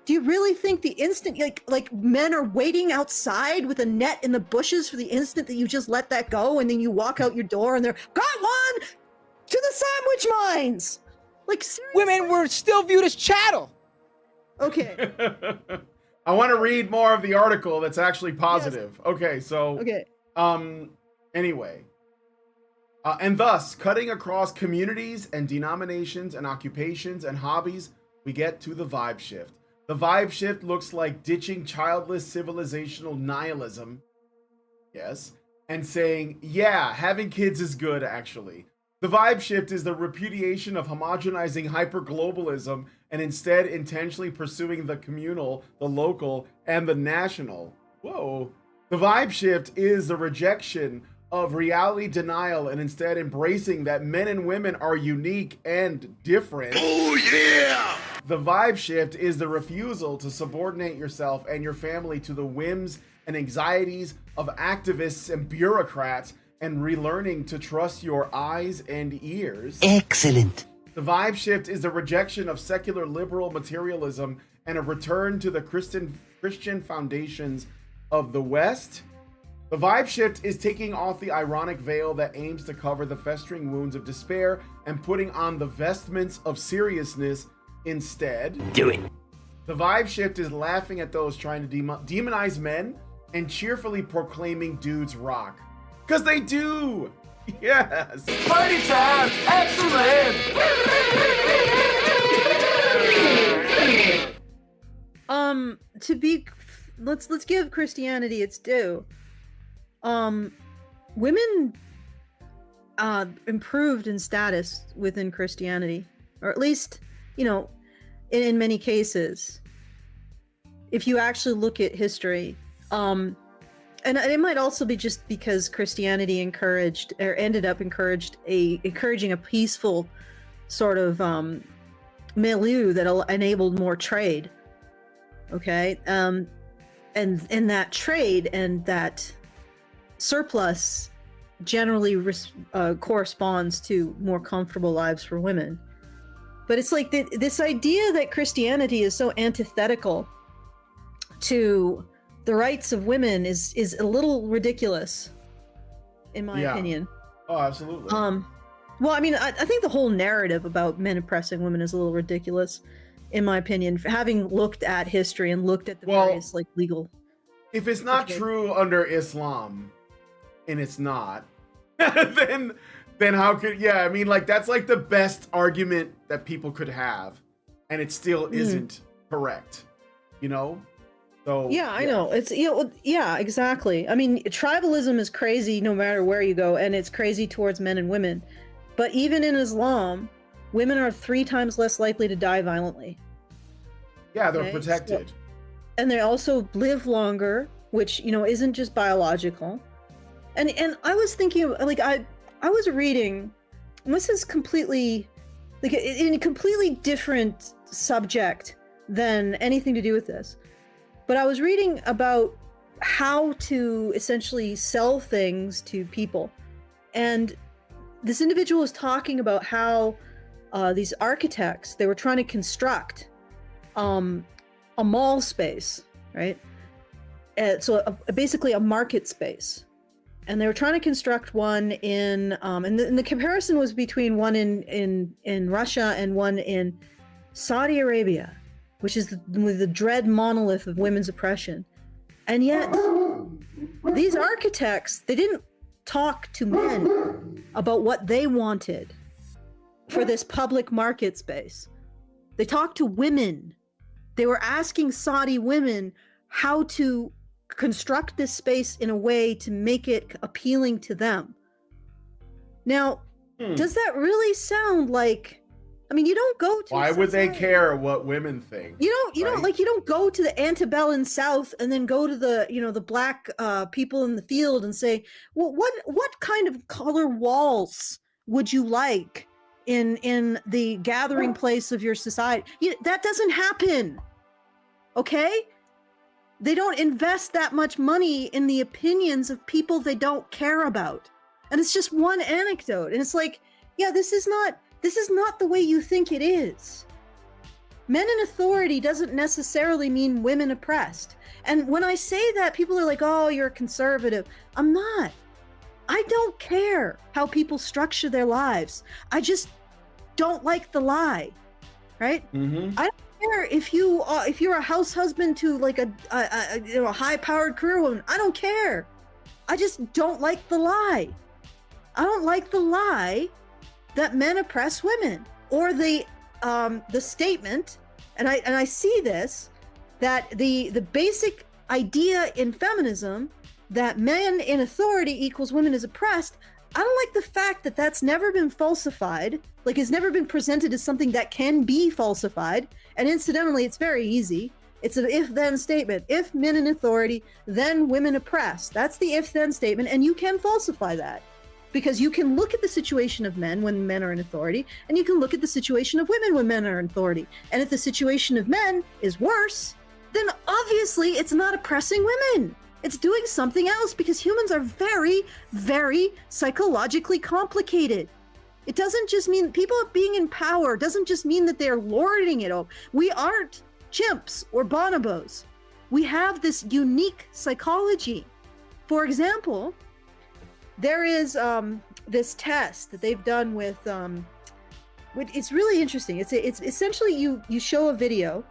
Do you really think the instant like men are waiting outside with a net in the bushes for the instant that you just let that go, and then you walk out your door and they're got one to the sandwich mines? Like, seriously? Women were still viewed as chattel. Okay. I want to read more of the article that's actually positive. Yes. Okay, so anyway. And thus, cutting across communities and denominations and occupations and hobbies, we get to the vibe shift. The vibe shift looks like ditching childless civilizational nihilism, yes, and saying, yeah, having kids is good, actually. The vibe shift is the repudiation of homogenizing hyperglobalism and instead intentionally pursuing the communal, the local, and the national. Whoa. The vibe shift is the rejection of reality denial and instead embracing that men and women are unique and different. Oh, yeah! The vibe shift is the refusal to subordinate yourself and your family to the whims and anxieties of activists and bureaucrats and relearning to trust your eyes and ears. Excellent. The vibe shift is the rejection of secular liberal materialism and a return to the Christian foundations of the West. The vibe shift is taking off the ironic veil that aims to cover the festering wounds of despair and putting on the vestments of seriousness instead. Do it. The vibe shift is laughing at those trying to demonize men and cheerfully proclaiming dudes rock. Because they do! Yes! Party time! Excellent! Let's give Christianity its due. Women improved in status within Christianity, or at least, in many cases, if you actually look at history. And it might also be just because Christianity ended up encouraging a peaceful sort of milieu that enabled more trade. Okay, and that trade and that surplus generally corresponds to more comfortable lives for women. But it's like this idea that Christianity is so antithetical to the rights of women is a little ridiculous, in my opinion. Oh, absolutely. Well, I mean, I think the whole narrative about men oppressing women is a little ridiculous, in my opinion. Having looked at history and looked at the various legal. If it's not true under Islam, and it's not, then how could? Yeah, I mean, that's like the best argument that people could have. and it still isn't correct, you know? So Yeah, I know. It's yeah, exactly. I mean, tribalism is crazy no matter where you go, and it's crazy towards men and women. But even in Islam, women are 3 times less likely to die violently. Yeah, they're Okay, protected. And they also live longer, which, you know, isn't just biological. And I was thinking, like, I was reading, and this is completely, like, in a completely different subject than anything to do with this. But I was reading about how to essentially sell things to people. And this individual was talking about how these architects, they were trying to construct a mall space, right? So basically a market space. And they were trying to construct one in, and the comparison was between one in Russia and one in Saudi Arabia, which is the dread monolith of women's oppression. And yet, these architects, they didn't talk to men about what they wanted for this public market space. They talked to women. They were asking Saudi women how to construct this space in a way to make it appealing to them. Now, does that really sound like, I mean, you don't go to Why would they care what women think? You don't go to the antebellum South and then go to the, you know, the black people in the field and say, well, what kind of color walls would you like in the gathering place of your society? That doesn't happen. Okay? They don't invest that much money in the opinions of people they don't care about. And it's just one anecdote. And it's like, yeah, this is not the way you think it is. Men in authority doesn't necessarily mean women oppressed. And when I say that, people are like, oh, you're a conservative. I'm not. I don't care how people structure their lives. I just don't like the lie, right? I don't care if you're a house husband to like a high-powered career woman. I don't care. I just don't like the lie. I don't like the lie that men oppress women, or the statement, and I see this, that the basic idea in feminism that men in authority equals women is oppressed. I don't like the fact that that's never been falsified, like it's never been presented as something that can be falsified. And incidentally, it's very easy. It's an if-then statement. If men in authority, then women oppressed. That's the if-then statement, and you can falsify that. Because you can look at the situation of men when men are in authority, and you can look at the situation of women when men are in authority. And if the situation of men is worse, then obviously it's not oppressing women. It's doing something else, because humans are very, very psychologically complicated. It doesn't just mean people being in power doesn't just mean that they're lording it over. We aren't chimps or bonobos. We have this unique psychology. For example, there is this test that they've done with, it's really interesting. It's essentially you show a video,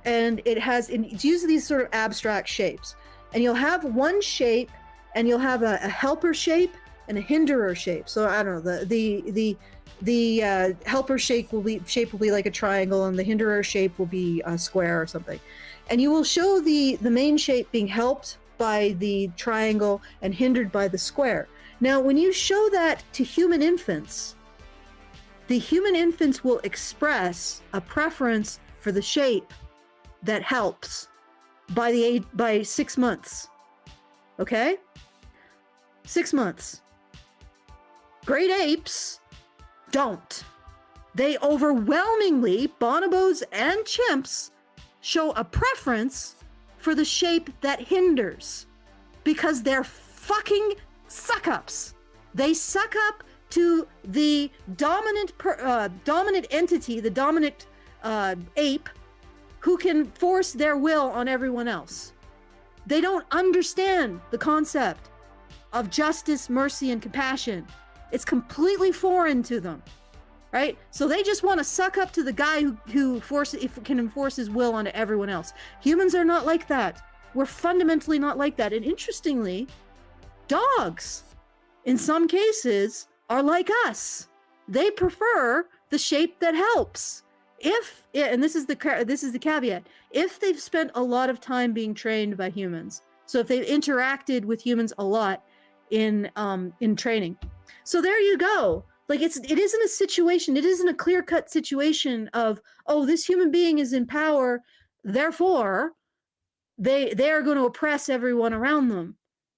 and it's using these sort of abstract shapes, and you'll have one shape, and you'll have a helper shape and a hinderer shape. So I don't know, the helper shape will be like a triangle, and the hinderer shape will be a square or something. And you will show the main shape being helped by the triangle and hindered by the square. Now, when you show that to human infants, the human infants will express a preference for the shape that helps by 6 months. Okay? 6 months. Great apes don't. They overwhelmingly, bonobos and chimps, show a preference for the shape that hinders, because they're fucking suck-ups. They suck up to the dominant entity, the dominant ape, who can force their will on everyone else. They don't understand the concept of justice, mercy, and compassion. It's completely foreign to them, right? So they just want to suck up to the guy who can enforce his will onto everyone else. Humans are not like that. We're fundamentally not like that. And interestingly, dogs, in some cases, are like us. They prefer the shape that helps. If, yeah, and this is the caveat, if they've spent a lot of time being trained by humans, so if they've interacted with humans a lot in training, so there you go. Like it isn't a situation. It isn't a clear-cut situation of, oh, this human being is in power, therefore they are going to oppress everyone around them.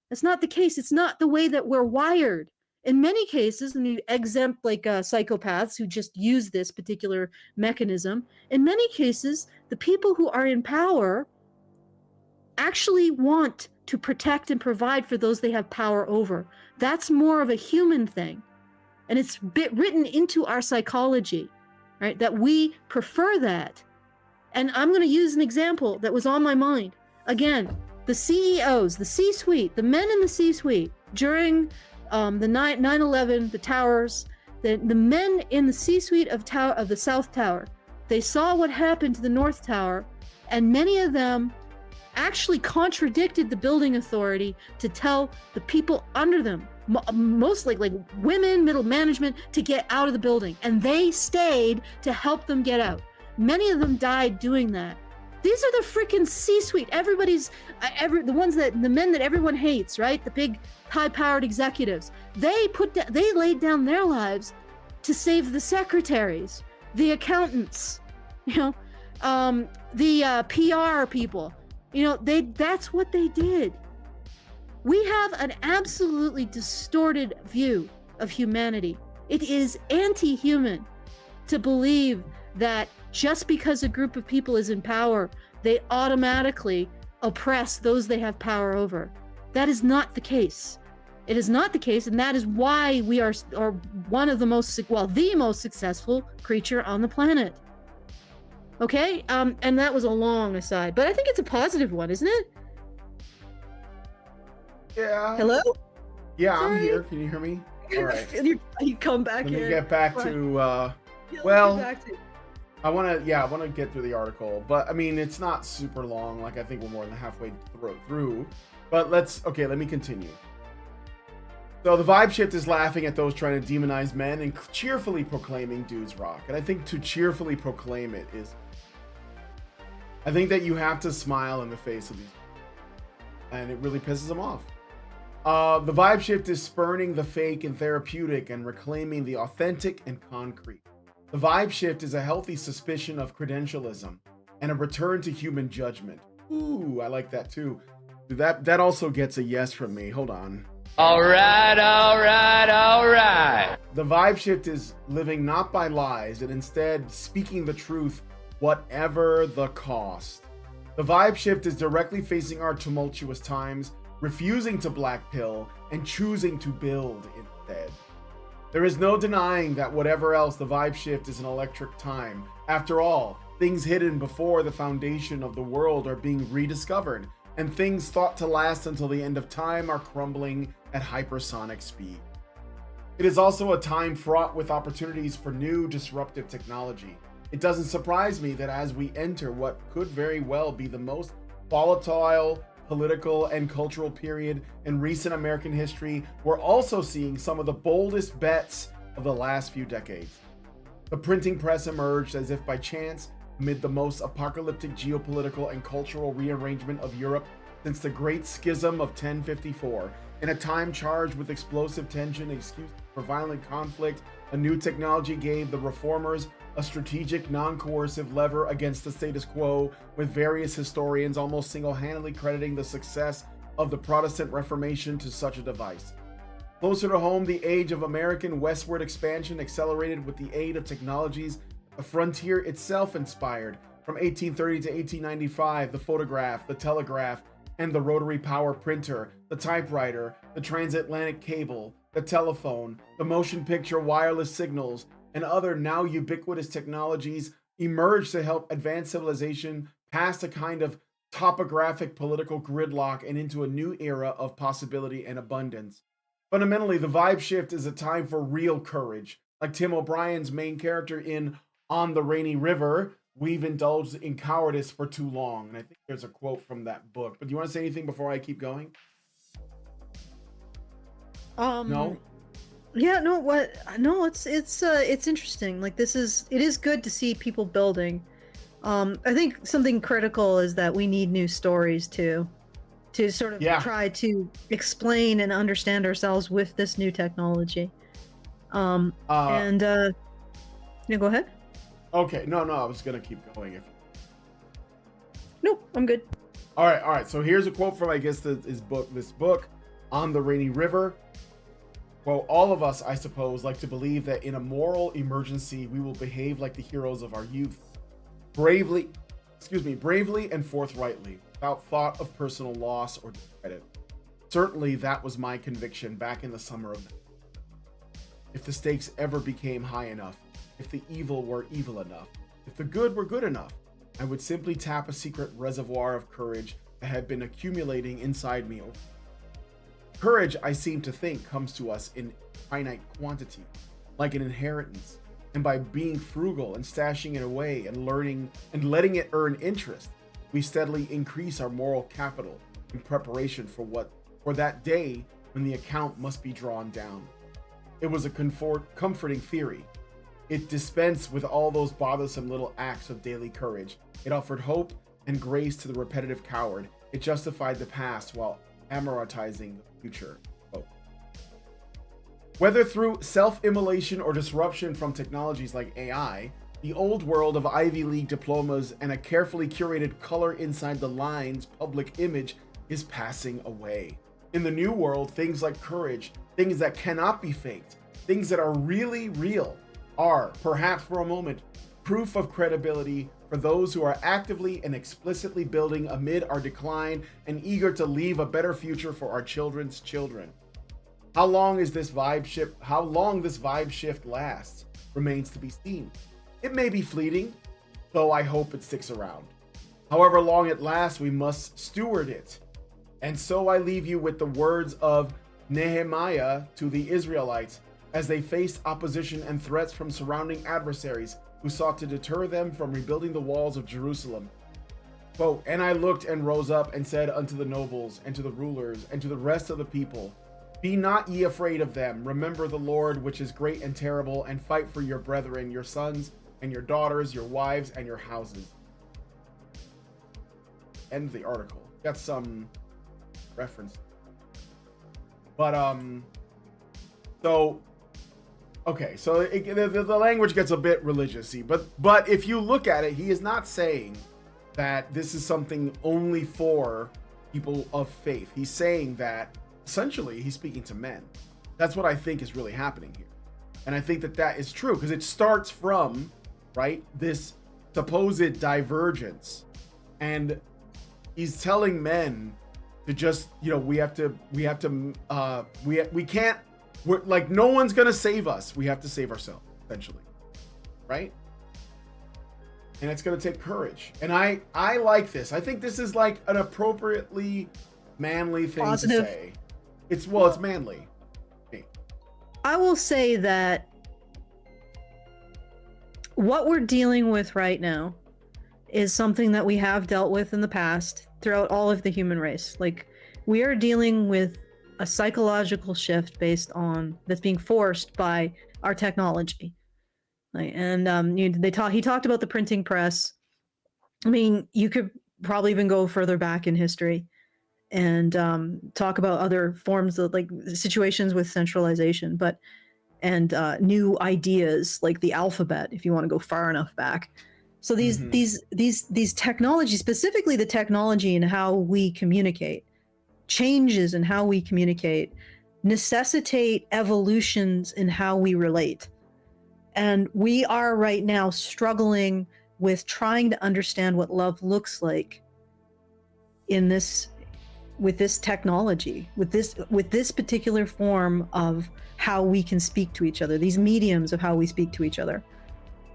That's not the case. It's not the way that we're wired. In many cases, and you exempt like psychopaths who just use this particular mechanism, in many cases, the people who are in power actually want to protect and provide for those they have power over. That's more of a human thing. And it's written into our psychology, right? That we prefer that. And I'm going to use an example that was on my mind. Again, the CEOs, the C-suite, the men in the C-suite during the 9/11, the towers, the men in the C-suite of the South Tower, they saw what happened to the North Tower, and many of them actually contradicted the building authority to tell the people under them, mostly like women, middle management, to get out of the building, and they stayed to help them get out. Many of them died doing that. These are the freaking C-suite. Everybody's, the men that everyone hates, right? The big, high-powered executives. They laid down their lives to save the secretaries, the accountants, the PR people. That's what they did. We have an absolutely distorted view of humanity. It is anti-human to believe that just because a group of people is in power, they automatically oppress those they have power over. That is not the case. It is not the case, and that is why we are one of the the most successful creature on the planet. Okay? And that was a long aside, but I think it's a positive one, isn't it? Yeah. Hello? Yeah, Sorry. I'm here. Can you hear me? All right. You come back Let here. me get back to I want to get through the article, but I mean, it's not super long. Like, I think we're more than halfway through, but let me continue. So the vibe shift is laughing at those trying to demonize men and cheerfully proclaiming dudes rock. And I think to cheerfully proclaim it is, I think that you have to smile in the face of these, and it really pisses them off. The vibe shift is spurning the fake and therapeutic and reclaiming the authentic and concrete. The vibe shift is a healthy suspicion of credentialism and a return to human judgment. Ooh, I like that too. That also gets a yes from me. Hold on. All right. The vibe shift is living not by lies and instead speaking the truth, whatever the cost. The vibe shift is directly facing our tumultuous times, refusing to black pill and choosing to build instead. There is no denying that whatever else, the vibe shift is an electric time. After all, things hidden before the foundation of the world are being rediscovered, and things thought to last until the end of time are crumbling at hypersonic speed. It is also a time fraught with opportunities for new disruptive technology. It doesn't surprise me that as we enter what could very well be the most volatile political and cultural period in recent American history, we're also seeing some of the boldest bets of the last few decades. The printing press emerged as if by chance amid the most apocalyptic geopolitical and cultural rearrangement of Europe since the Great Schism of 1054. In a time charged with explosive tension, excuse for violent conflict, a new technology gave the reformers a strategic, non-coercive lever against the status quo, with various historians almost single-handedly crediting the success of the Protestant Reformation to such a device. Closer to home, the age of American westward expansion accelerated with the aid of technologies the frontier itself inspired. From 1830 to 1895, the photograph, the telegraph, and the rotary power printer, the typewriter, the transatlantic cable, the telephone, the motion picture wireless signals, and other now ubiquitous technologies emerged to help advance civilization past a kind of topographic political gridlock and into a new era of possibility and abundance. Fundamentally, the vibe shift is a time for real courage. Like Tim O'Brien's main character in On the Rainy River, we've indulged in cowardice for too long. And I think there's a quote from that book. But do you want to say anything before I keep going? No. Yeah, no, what? No, it's interesting. Like it is good to see people building. I think something critical is that we need new stories too, to sort of Yeah. try to explain and understand ourselves with this new technology. Um, and yeah, go ahead. Okay. No, I was gonna keep going. No, I'm good. All right. So here's a quote from, I guess, this book, On the Rainy River. Well, all of us, I suppose, like to believe that in a moral emergency, we will behave like the heroes of our youth, bravely and forthrightly, without thought of personal loss or discredit. Certainly, that was my conviction back in the summer of. If the stakes ever became high enough, if the evil were evil enough, if the good were good enough, I would simply tap a secret reservoir of courage that had been accumulating inside me. Courage, I seem to think, comes to us in finite quantity, like an inheritance, and by being frugal and stashing it away and learning and letting it earn interest, we steadily increase our moral capital in preparation for that day when the account must be drawn down. It was a comforting theory. It dispensed with all those bothersome little acts of daily courage. It offered hope and grace to the repetitive coward. It justified the past while amortizing the future. Whether through self-immolation or disruption from technologies like AI, the old world of Ivy League diplomas and a carefully curated color inside the lines public image is passing away. In the new world, things like courage, things that cannot be faked, things that are really real, are, perhaps for a moment, proof of credibility for those who are actively and explicitly building amid our decline and eager to leave a better future for our children's children. How long this vibe shift lasts remains to be seen. It may be fleeting, though I hope it sticks around. However long it lasts, we must steward it. And so I leave you with the words of Nehemiah to the Israelites as they faced opposition and threats from surrounding adversaries who sought to deter them from rebuilding the walls of Jerusalem. Quote, "And I looked and rose up and said unto the nobles and to the rulers and to the rest of the people, Be not ye afraid of them. Remember the Lord, which is great and terrible, and fight for your brethren, your sons and your daughters, your wives and your houses." End of the article. Got some reference. But, so, okay, so the language gets a bit religious-y, but if you look at it, he is not saying that this is something only for people of faith. He's saying that essentially he's speaking to men. That's what I think is really happening here. And I think that is true because it starts from, right, this supposed divergence. And he's telling men to just, we can't, we're like, no one's going to save us. We have to save ourselves, essentially. Right? And it's going to take courage. And I like this. I think this is like an appropriately manly thing Positive. to say. It's manly. I will say that what we're dealing with right now is something that we have dealt with in the past throughout all of the human race. Like, we are dealing with a psychological shift that's being forced by our technology. Like, and he talked about the printing press. I mean, you could probably even go further back in history and talk about other forms of like situations with centralization, and new ideas like the alphabet, if you want to go far enough back. So these technologies, specifically the technology and how we communicate, changes in how we communicate, necessitate evolutions in how we relate. And we are right now struggling with trying to understand what love looks like with this technology, with this particular form of how we can speak to each other, these mediums of how we speak to each other.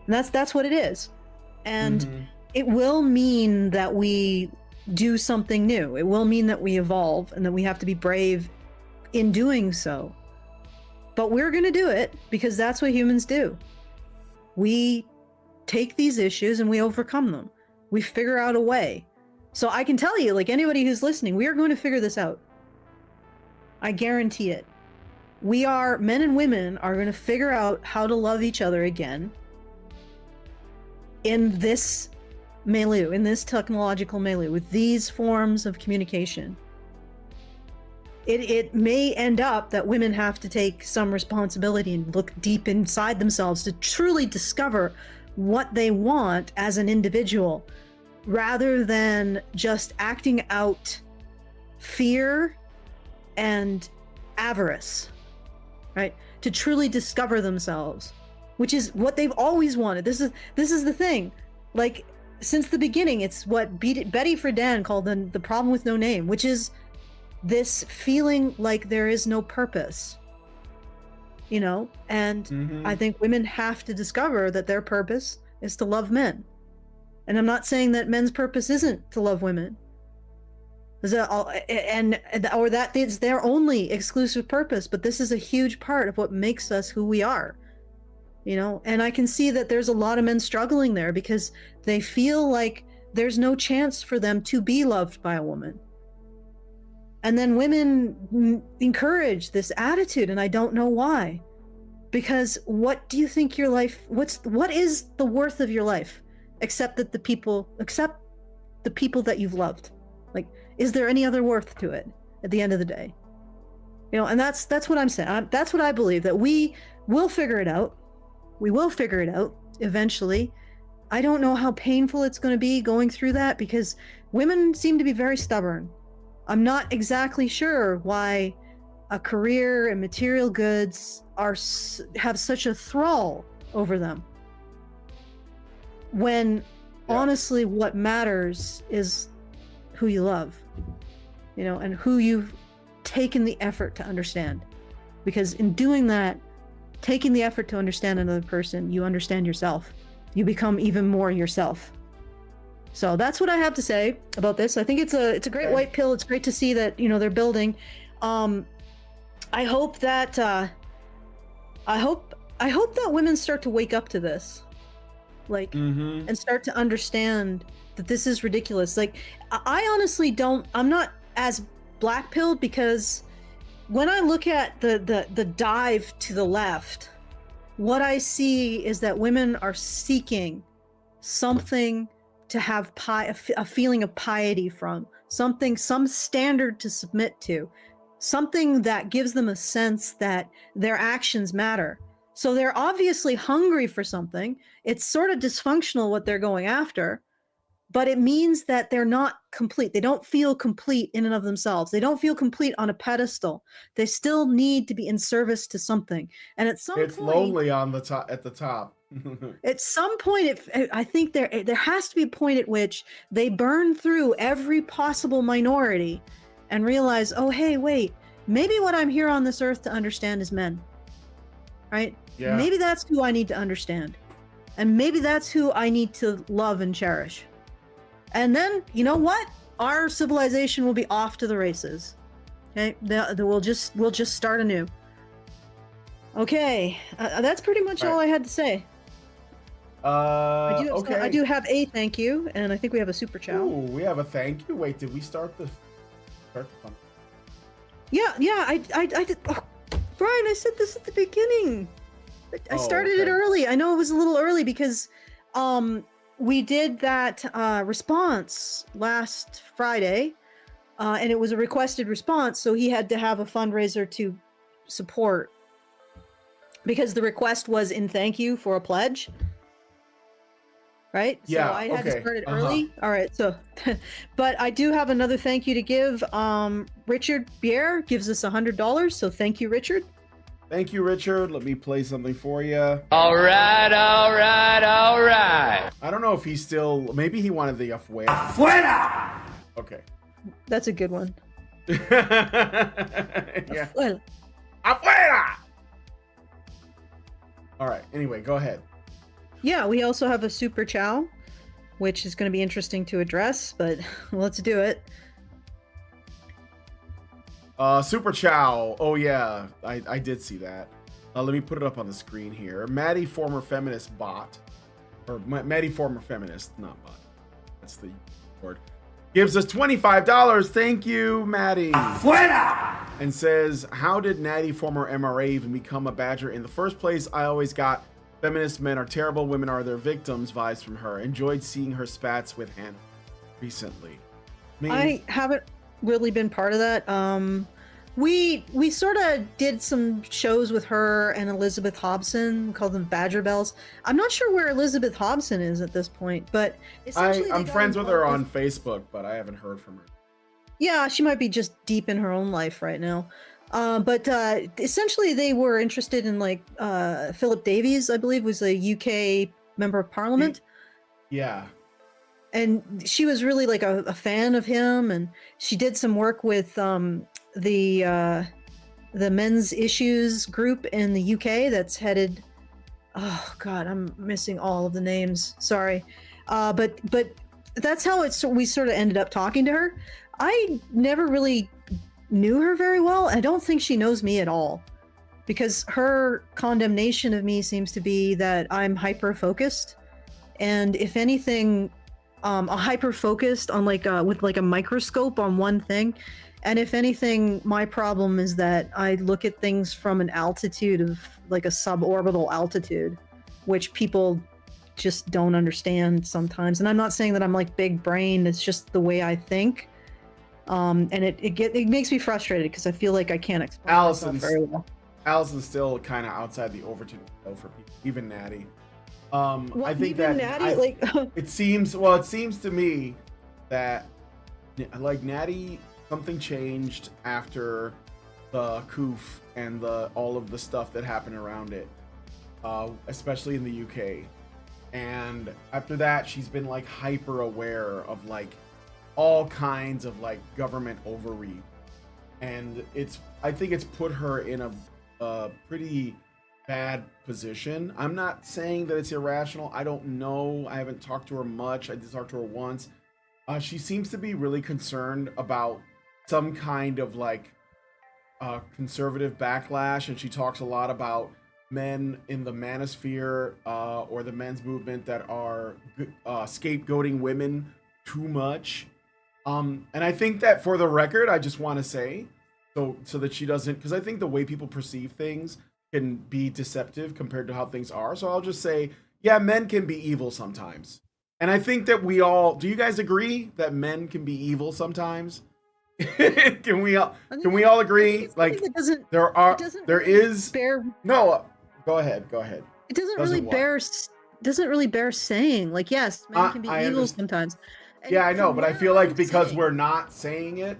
And that's what it is. And it will mean that we do something new. It will mean that we evolve and that we have to be brave in doing so. But we're going to do it because that's what humans do. We take these issues and we overcome them. We figure out a way. So I can tell you, like anybody who's listening, we are going to figure this out. I guarantee it. men and women are going to figure out how to love each other again in this milieu, in this technological milieu, with these forms of communication. It may end up that women have to take some responsibility and look deep inside themselves to truly discover what they want as an individual, rather than just acting out fear and avarice, right? To truly discover themselves, which is what they've always wanted. This is the thing. Like, since the beginning, it's what Betty Friedan called the problem with no name, which is this feeling like there is no purpose, you know? And I think women have to discover that their purpose is to love men. And I'm not saying that men's purpose isn't to love women, or that it's their only exclusive purpose, but this is a huge part of what makes us who we are, you know? And I can see that there's a lot of men struggling there because they feel like there's no chance for them to be loved by a woman. And then women encourage this attitude, and I don't know why. Because what do you think your life, what is the worth of your life except the people that you've loved? Like, is there any other worth to it at the end of the day? You know, and that's what I'm saying. That's what I believe, that we will figure it out. We will figure it out eventually. I don't know how painful it's going to be going through that, because women seem to be very stubborn. I'm not exactly sure why a career and material goods have such a thrall over them, when honestly what matters is who you love, you know, and who you've taken the effort to understand. Because in doing that, taking the effort to understand another person, you understand yourself. You become even more yourself. So that's what I have to say about this. I think it's a great white pill. It's great to see that, you know, they're building. I hope that women start to wake up to this, like, and start to understand that this is ridiculous. Like, I honestly I'm not as black pilled, because when I look at the dive to the left, what I see is that women are seeking something to have a feeling of piety from, some standard to submit to, something that gives them a sense that their actions matter. So they're obviously hungry for something. It's sort of dysfunctional what they're going after, but it means that they're not complete. They don't feel complete in and of themselves. They don't feel complete on a pedestal. They still need to be in service to something. And at some point, it's lonely on the top, at the top. At some point, I think there has to be a point at which they burn through every possible minority and realize, oh, hey, wait, maybe what I'm here on this earth to understand is men, right? Yeah. Maybe that's who I need to understand. And maybe that's who I need to love and cherish. And then, you know what? Our civilization will be off to the races. Okay, we'll just start anew. Okay, that's pretty much all I had to say. I do have a thank you, and I think we have a super chat. Ooh, we have a thank you. Wait, did we start the fun? Yeah. I did. Oh, Brian, I said this at the beginning. I started it early. I know it was a little early because we did that response last Friday, and it was a requested response, so he had to have a fundraiser to support, because the request was in thank you for a pledge. Right? Yeah, so I had to start it early. All right, so, but I do have another thank you to give. Richard Bier gives us $100, so thank you, Richard. Thank you, Richard. Let me play something for you. All right. I don't know if he's still, maybe he wanted the afuera. Afuera! Okay. That's a good one. Yeah. Afuera! All right, anyway, go ahead. Yeah, we also have a super chow, which is going to be interesting to address, but let's do it. Super chow. Oh yeah, I did see that. Let me put it up on the screen here. Maddie, former feminist bot, or Maddie, former feminist, not bot. That's the word. Gives us $25. Thank you, Maddie. Afuera! and says, how did Natty, former MRA, even become a Badger in the first place? I always got feminist men are terrible, women are their victims vibes from her. Enjoyed seeing her spats with Hannah recently. I haven't really been part of that. We sort of did some shows with her and Elizabeth Hobson. We call them Badger Bells. I'm not sure where Elizabeth Hobson is at this point, but I'm friends with her on Facebook, but I haven't heard from her. Yeah, she might be just deep in her own life right now. But essentially, they were interested in like Philip Davies, I believe, was a UK member of Parliament. Yeah. And she was really like a fan of him, and she did some work with the men's issues group in the UK that's headed. Oh God, I'm missing all of the names. Sorry, but that's how we sort of ended up talking to her. I never really knew her very well. I don't think she knows me at all, because her condemnation of me seems to be that I'm hyper focused, and if anything, a hyper focused on like with like a microscope on one thing. And if anything, my problem is that I look at things from an altitude of like a suborbital altitude, which people just don't understand sometimes. And I'm not saying that I'm like big brain, it's just the way I think. And it makes me frustrated because I feel like I can't explain myself very well. Allison's still kind of outside the Overton window for people, even Natty. Well, I think even that Natty, it seems to me that like Natty, something changed after the coup and all of the stuff that happened around it, especially in the UK. And after that, she's been like hyper aware of like all kinds of like government overreach, and I think it's put her in a pretty bad position. I'm not saying that it's irrational. I don't know. I haven't talked to her much. I did talk to her once. She seems to be really concerned about some kind of like conservative backlash, and she talks a lot about men in the manosphere or the men's movement that are scapegoating women too much. And I think that, for the record, I just want to say, so that she doesn't, because I think the way people perceive things can be deceptive compared to how things are. So I'll just say, yeah, men can be evil sometimes. And I think that do you guys agree that men can be evil sometimes? Can we all agree? Like, no, go ahead. It doesn't really bear saying. Like, yes, men can be evil sometimes. And yeah, I know, but I feel like because we're not saying it,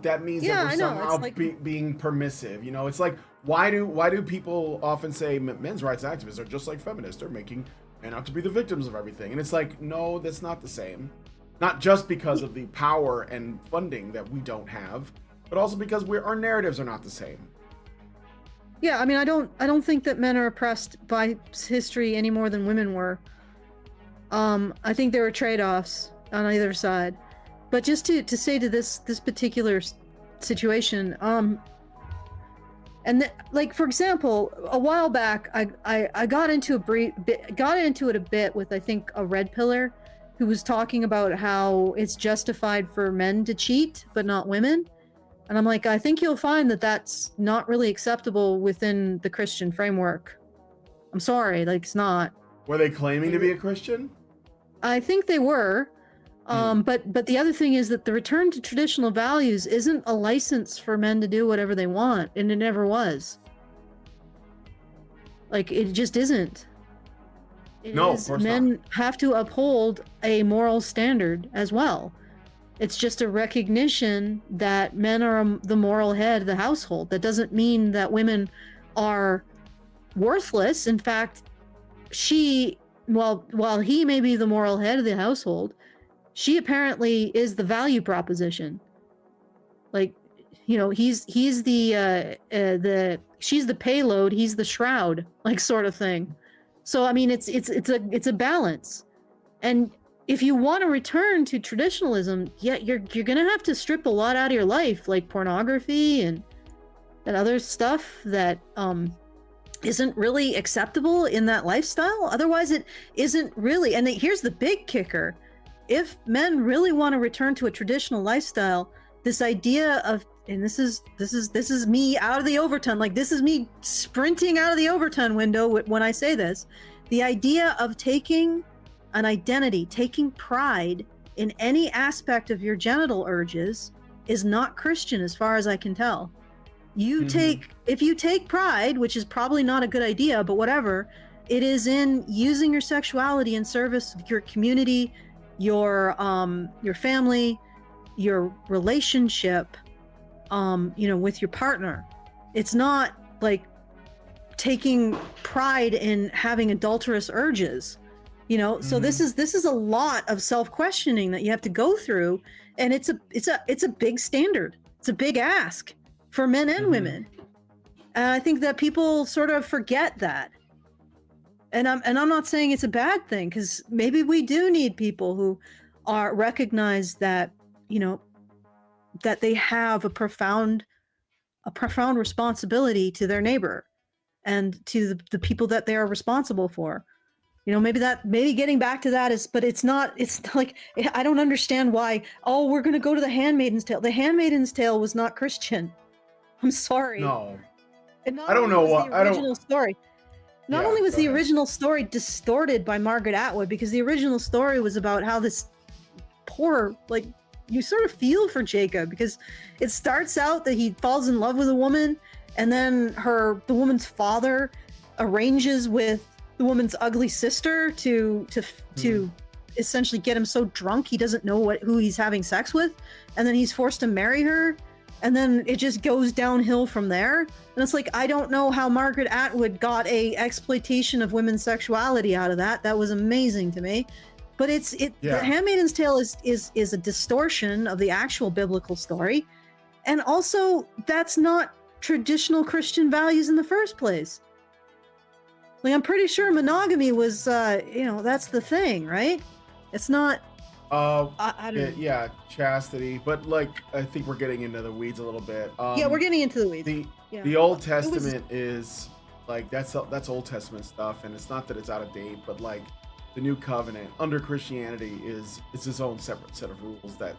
that means that we're somehow being permissive. You know, it's like, why do people often say men's rights activists are just like feminists? They're making men out to be the victims of everything. And it's like, no, that's not the same. Not just because of the power and funding that we don't have, but also because our narratives are not the same. Yeah, I mean, I don't think that men are oppressed by history any more than women were. I think there were trade-offs on either side. But just to say to this particular situation, like, for example, a while back, I got into it a bit with, I think, a red pillar who was talking about how it's justified for men to cheat but not women. And I'm like, I think you'll find that that's not really acceptable within the Christian framework. I'm sorry, like, it's not. Were they claiming to be a Christian? I think they were. But the other thing is that the return to traditional values isn't a license for men to do whatever they want, and it never was. Like, it just isn't. Of course men have to uphold a moral standard as well. It's just a recognition that men are the moral head of the household. That doesn't mean that women are worthless. In fact, while he may be the moral head of the household, she apparently is the value proposition. Like, you know, she's the payload, he's the shroud, like, sort of thing. So I mean, it's a balance. And if you want to return to traditionalism, yeah, you're gonna have to strip a lot out of your life, like pornography and other stuff that isn't really acceptable in that lifestyle. Otherwise, it isn't really. And here's the big kicker: if men really want to return to a traditional lifestyle, this idea of and this is me out of the Overton. Like, this is me sprinting out of the Overton window when I say this. The idea of taking an identity, taking pride in any aspect of your genital urges is not Christian, as far as I can tell. If you take pride, which is probably not a good idea, but whatever, it is in using your sexuality in service of your community, your family, your relationship, with your partner. It's not like taking pride in having adulterous urges, So this is a lot of self-questioning that you have to go through, and it's a big standard. It's a big ask for men and women. And I think that people sort of forget that. And I'm not saying it's a bad thing, because maybe we do need people who recognize that, that they have a profound responsibility to their neighbor and to the people that they are responsible for. Maybe getting back to that it's like, I don't understand why, we're going to go to The Handmaid's Tale. The Handmaid's Tale was not Christian. I'm sorry. No. And I don't know what the original story. Not only was the original story distorted by Margaret Atwood, because the original story was about how this poor, like, you sort of feel for Jacob, because it starts out that he falls in love with a woman, and then the woman's father arranges with the woman's ugly sister to essentially get him so drunk he doesn't know who he's having sex with, and then he's forced to marry her, and then it just goes downhill from there. And it's like, I don't know how Margaret Atwood got a exploitation of women's sexuality out of that. That was amazing to me. But The Handmaid's Tale is a distortion of the actual biblical story, and also that's not traditional Christian values in the first place. Like, I'm pretty sure monogamy was, that's the thing, right? It's not. I don't know. Chastity. But like, I think we're getting into the weeds a little bit. We're getting into the weeds. The Old Testament is like, that's Old Testament stuff, and it's not that it's out of date, but like, the New Covenant under Christianity is its own separate set of rules that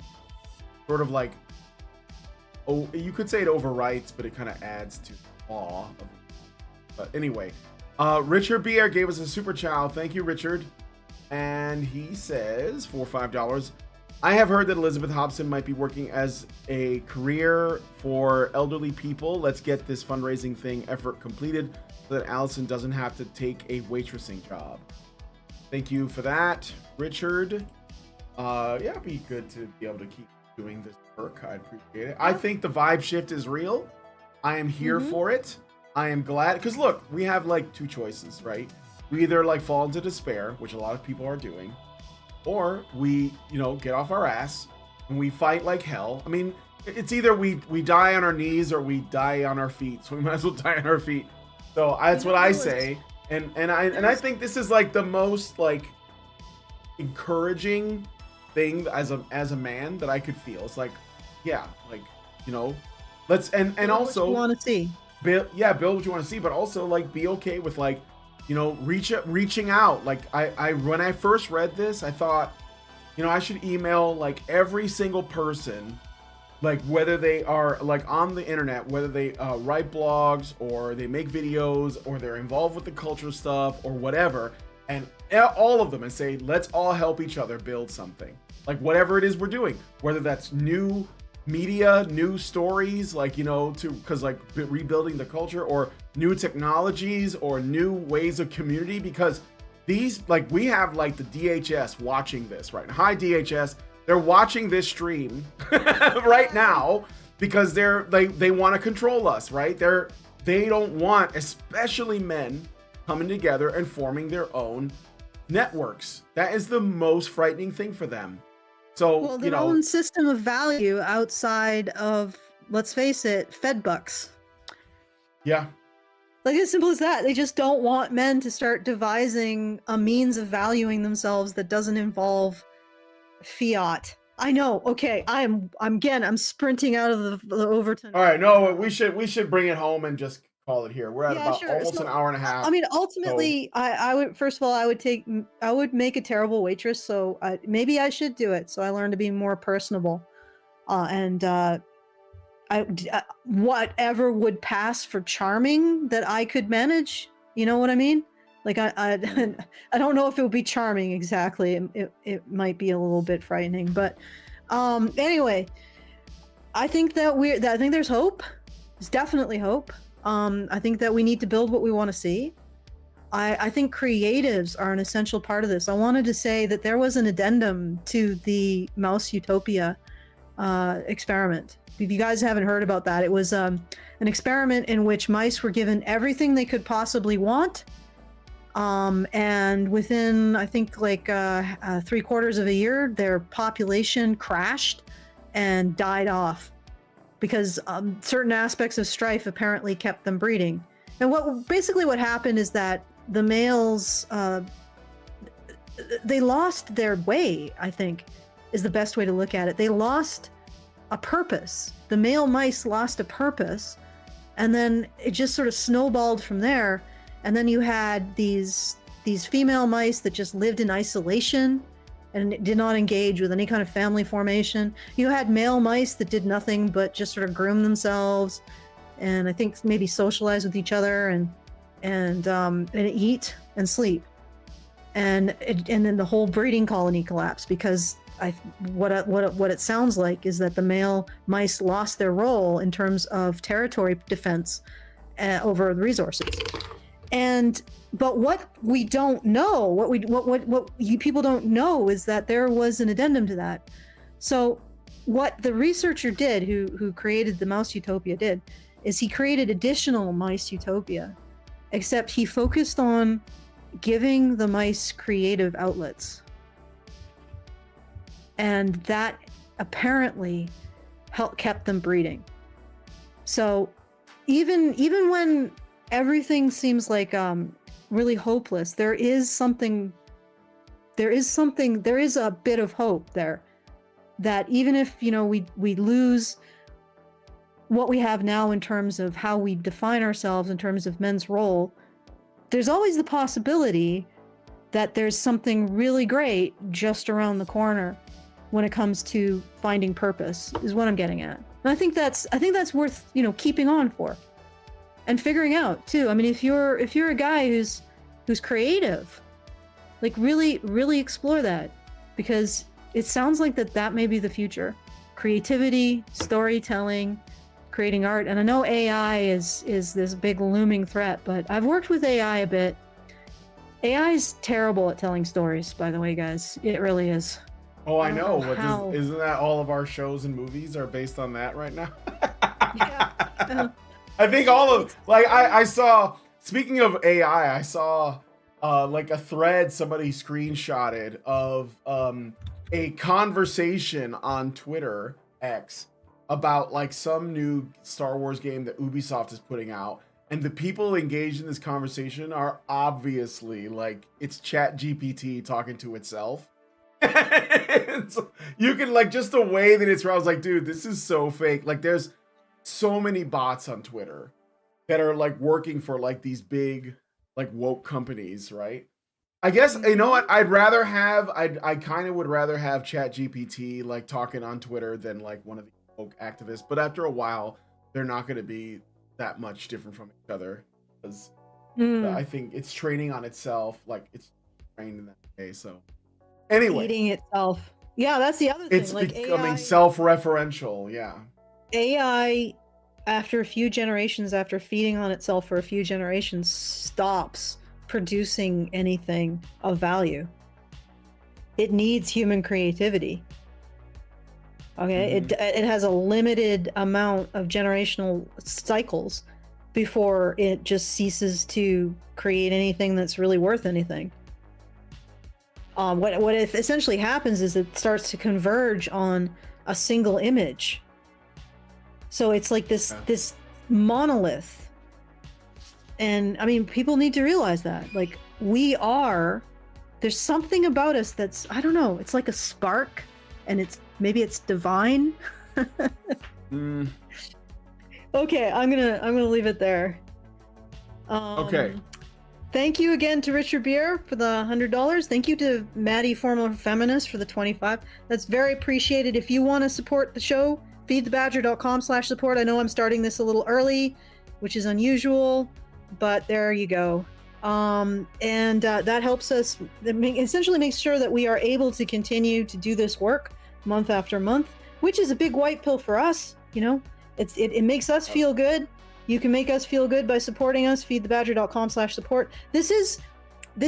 sort of like, you could say it overwrites, but it kind of adds to the law. But anyway, Richard Bier gave us a super chat. Thank you, Richard. And he says, for $5, I have heard that Elizabeth Hobson might be working as a career for elderly people. Let's get this fundraising thing effort completed so that Allison doesn't have to take a waitressing job. Thank you for that, Richard. It'd be good to be able to keep doing this work. I appreciate it. I think the vibe shift is real. I am here for it. I am glad, because look, we have like two choices, right? We either like fall into despair, which a lot of people are doing, or we, get off our ass and we fight like hell. I mean, it's either we die on our knees or we die on our feet. So we might as well die on our feet. So that's what I say. And I think this is like the most like encouraging thing as a man that I could feel. It's like, let's and also what you want to see. Build what you want to see, but also like be okay with like, reaching out. Like I when I first read this, I thought, I should email like every single person, like whether they are like on the internet, whether they write blogs or they make videos or they're involved with the culture stuff or whatever, and all of them, and say, let's all help each other build something, like whatever it is we're doing, whether that's new media, new stories, like, because like rebuilding the culture, or new technologies, or new ways of community, because these, like, we have like the DHS watching this right now. Hi DHS. They're watching this stream right now because they want to control us, right? They don't want, especially men, coming together and forming their own networks. That is the most frightening thing for them. So, their own system of value outside of, let's face it, Fed bucks. Yeah. Like, as simple as that. They just don't want men to start devising a means of valuing themselves that doesn't involve fiat. I know. Okay, I'm sprinting out of the Overton. All right, no, we should bring it home and just call it here. We're at almost an hour and a half. I mean, ultimately, I would, first of all, I would make a terrible waitress, so maybe I should do it, so I learn to be more personable, and whatever would pass for charming that I could manage. You know what I mean? Like I don't know if it would be charming exactly. It might be a little bit frightening, but anyway, I think there's hope. There's definitely hope. I think that we need to build what we want to see. I think creatives are an essential part of this. I wanted to say that there was an addendum to the Mouse Utopia experiment. If you guys haven't heard about that, it was an experiment in which mice were given everything they could possibly want. And within, I think, like 3/4 of a year, their population crashed and died off because certain aspects of strife apparently kept them breeding. And what happened is that the males, they lost their way, I think, is the best way to look at it. They lost a purpose. The male mice lost a purpose, and then it just sort of snowballed from there. And then you had these female mice that just lived in isolation and did not engage with any kind of family formation. You had male mice that did nothing but just sort of groom themselves, and I think maybe socialize with each other and eat and sleep. And then the whole breeding colony collapsed because what it sounds like is that the male mice lost their role in terms of territory defense over the resources. But what we don't know, what you people don't know, is that there was an addendum to that. So what the researcher did, who created the Mouse Utopia, did is he created additional Mice Utopia, except he focused on giving the mice creative outlets, and that apparently kept them breeding. So even when everything seems like really hopeless, there is a bit of hope there, that even if, you know, we lose what we have now in terms of how we define ourselves in terms of men's role, there's always the possibility that there's something really great just around the corner when it comes to finding purpose, is what I'm getting at. And I think that's worth, you know, keeping on for and figuring out too. I mean, if you're a guy who's creative, like really explore that, because it sounds like that may be the future. Creativity, storytelling, creating art. And I know AI is this big looming threat, but I've worked with AI a bit. AI is terrible at telling stories, by the way, guys. It really is. Oh, I know. Isn't that all of our shows and movies are based on that right now? Yeah. I think all of, like, I saw, speaking of AI, I saw like a thread somebody screenshotted of a conversation on Twitter X about like some new Star Wars game that Ubisoft is putting out, and the people engaged in this conversation are obviously like, it's Chat GPT talking to itself. You can, like, just the way that it's, I was like, dude, this is so fake. Like, there's so many bots on Twitter that are like working for like these big like woke companies, right? I guess, you know what, I kind of would rather have Chat GPT like talking on Twitter than like one of the woke activists. But after a while, they're not going to be that much different from each other, because I think it's training on itself, like it's trained in that way. So anyway, eating itself. Yeah, that's the other thing. It's like becoming AI, self-referential. Yeah. AI, after a few generations, after feeding on itself for a few generations, stops producing anything of value. It needs human creativity. Okay, it has a limited amount of generational cycles before it just ceases to create anything that's really worth anything. What it essentially happens is it starts to converge on a single image. So it's like this monolith. And I mean, people need to realize that, like, there's something about us that's, I don't know, it's like a spark, and maybe it's divine. Okay, I'm gonna leave it there. Okay. Thank you again to Richard Beer for the $100. Thank you to Maddie, former feminist, for the $25. That's very appreciated. If you want to support the show feedthebadger.com/support. I know I'm starting this a little early, which is unusual, but there you go. That helps us, essentially makes sure that we are able to continue to do this work month after month, which is a big white pill for us. You know, it makes us feel good. You can make us feel good by supporting us. Feedthebadger.com/support. This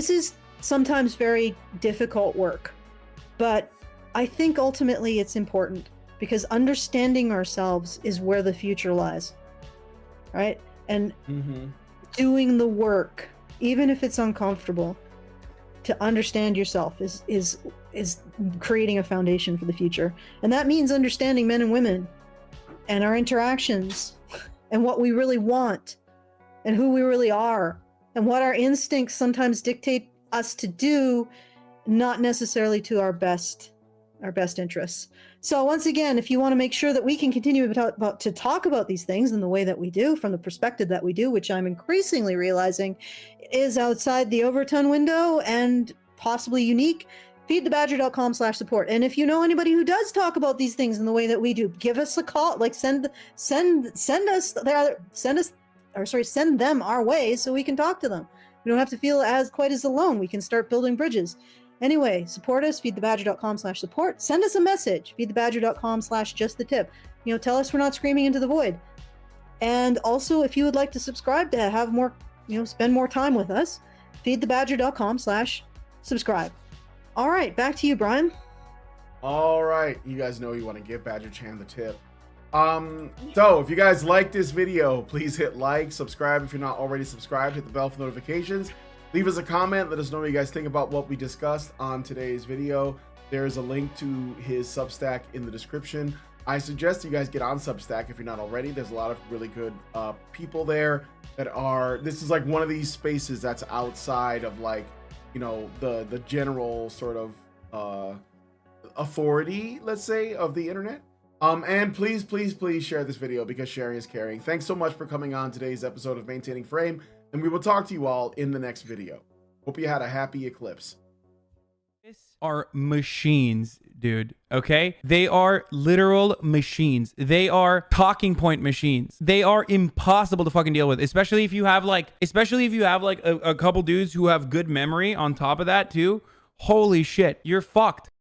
is sometimes very difficult work, but I think ultimately it's important, because understanding ourselves is where the future lies, right? And doing the work, even if it's uncomfortable, to understand yourself is creating a foundation for the future. And that means understanding men and women and our interactions and what we really want and who we really are and what our instincts sometimes dictate us to do, not necessarily to our best interests. So once again, if you want to make sure that we can continue to talk about these things in the way that we do, from the perspective that we do, which I'm increasingly realizing is outside the Overton window and possibly unique, feedthebadger.com/support. And if you know anybody who does talk about these things in the way that we do, give us a call. Like send them our way so we can talk to them. We don't have to feel quite as alone. We can start building bridges. Anyway, support us, feedthebadger.com/support. Send us a message, feedthebadger.com/justthetip. You know, tell us we're not screaming into the void. And also, if you would like to subscribe to have more, spend more time with us, feedthebadger.com/subscribe. All right, back to you, Brian. All right, you guys know you want to give Badger Chan the tip. So if you guys like this video, please hit like, subscribe if you're not already subscribed, hit the bell for notifications. Leave us a comment. Let us know what you guys think about what we discussed on today's video. There's a link to his Substack in the description. I suggest you guys get on Substack if you're not already. There's a lot of really good people there that are, this is like one of these spaces that's outside of like, the general sort of authority, let's say, of the internet. And please share this video, because sharing is caring. Thanks so much for coming on today's episode of Maintaining Frame, and we will talk to you all in the next video. Hope you had a happy eclipse. These are machines, dude. Okay? They are literal machines. They are talking point machines. They are impossible to fucking deal with, especially if you have like a couple dudes who have good memory on top of that too. Holy shit, you're fucked.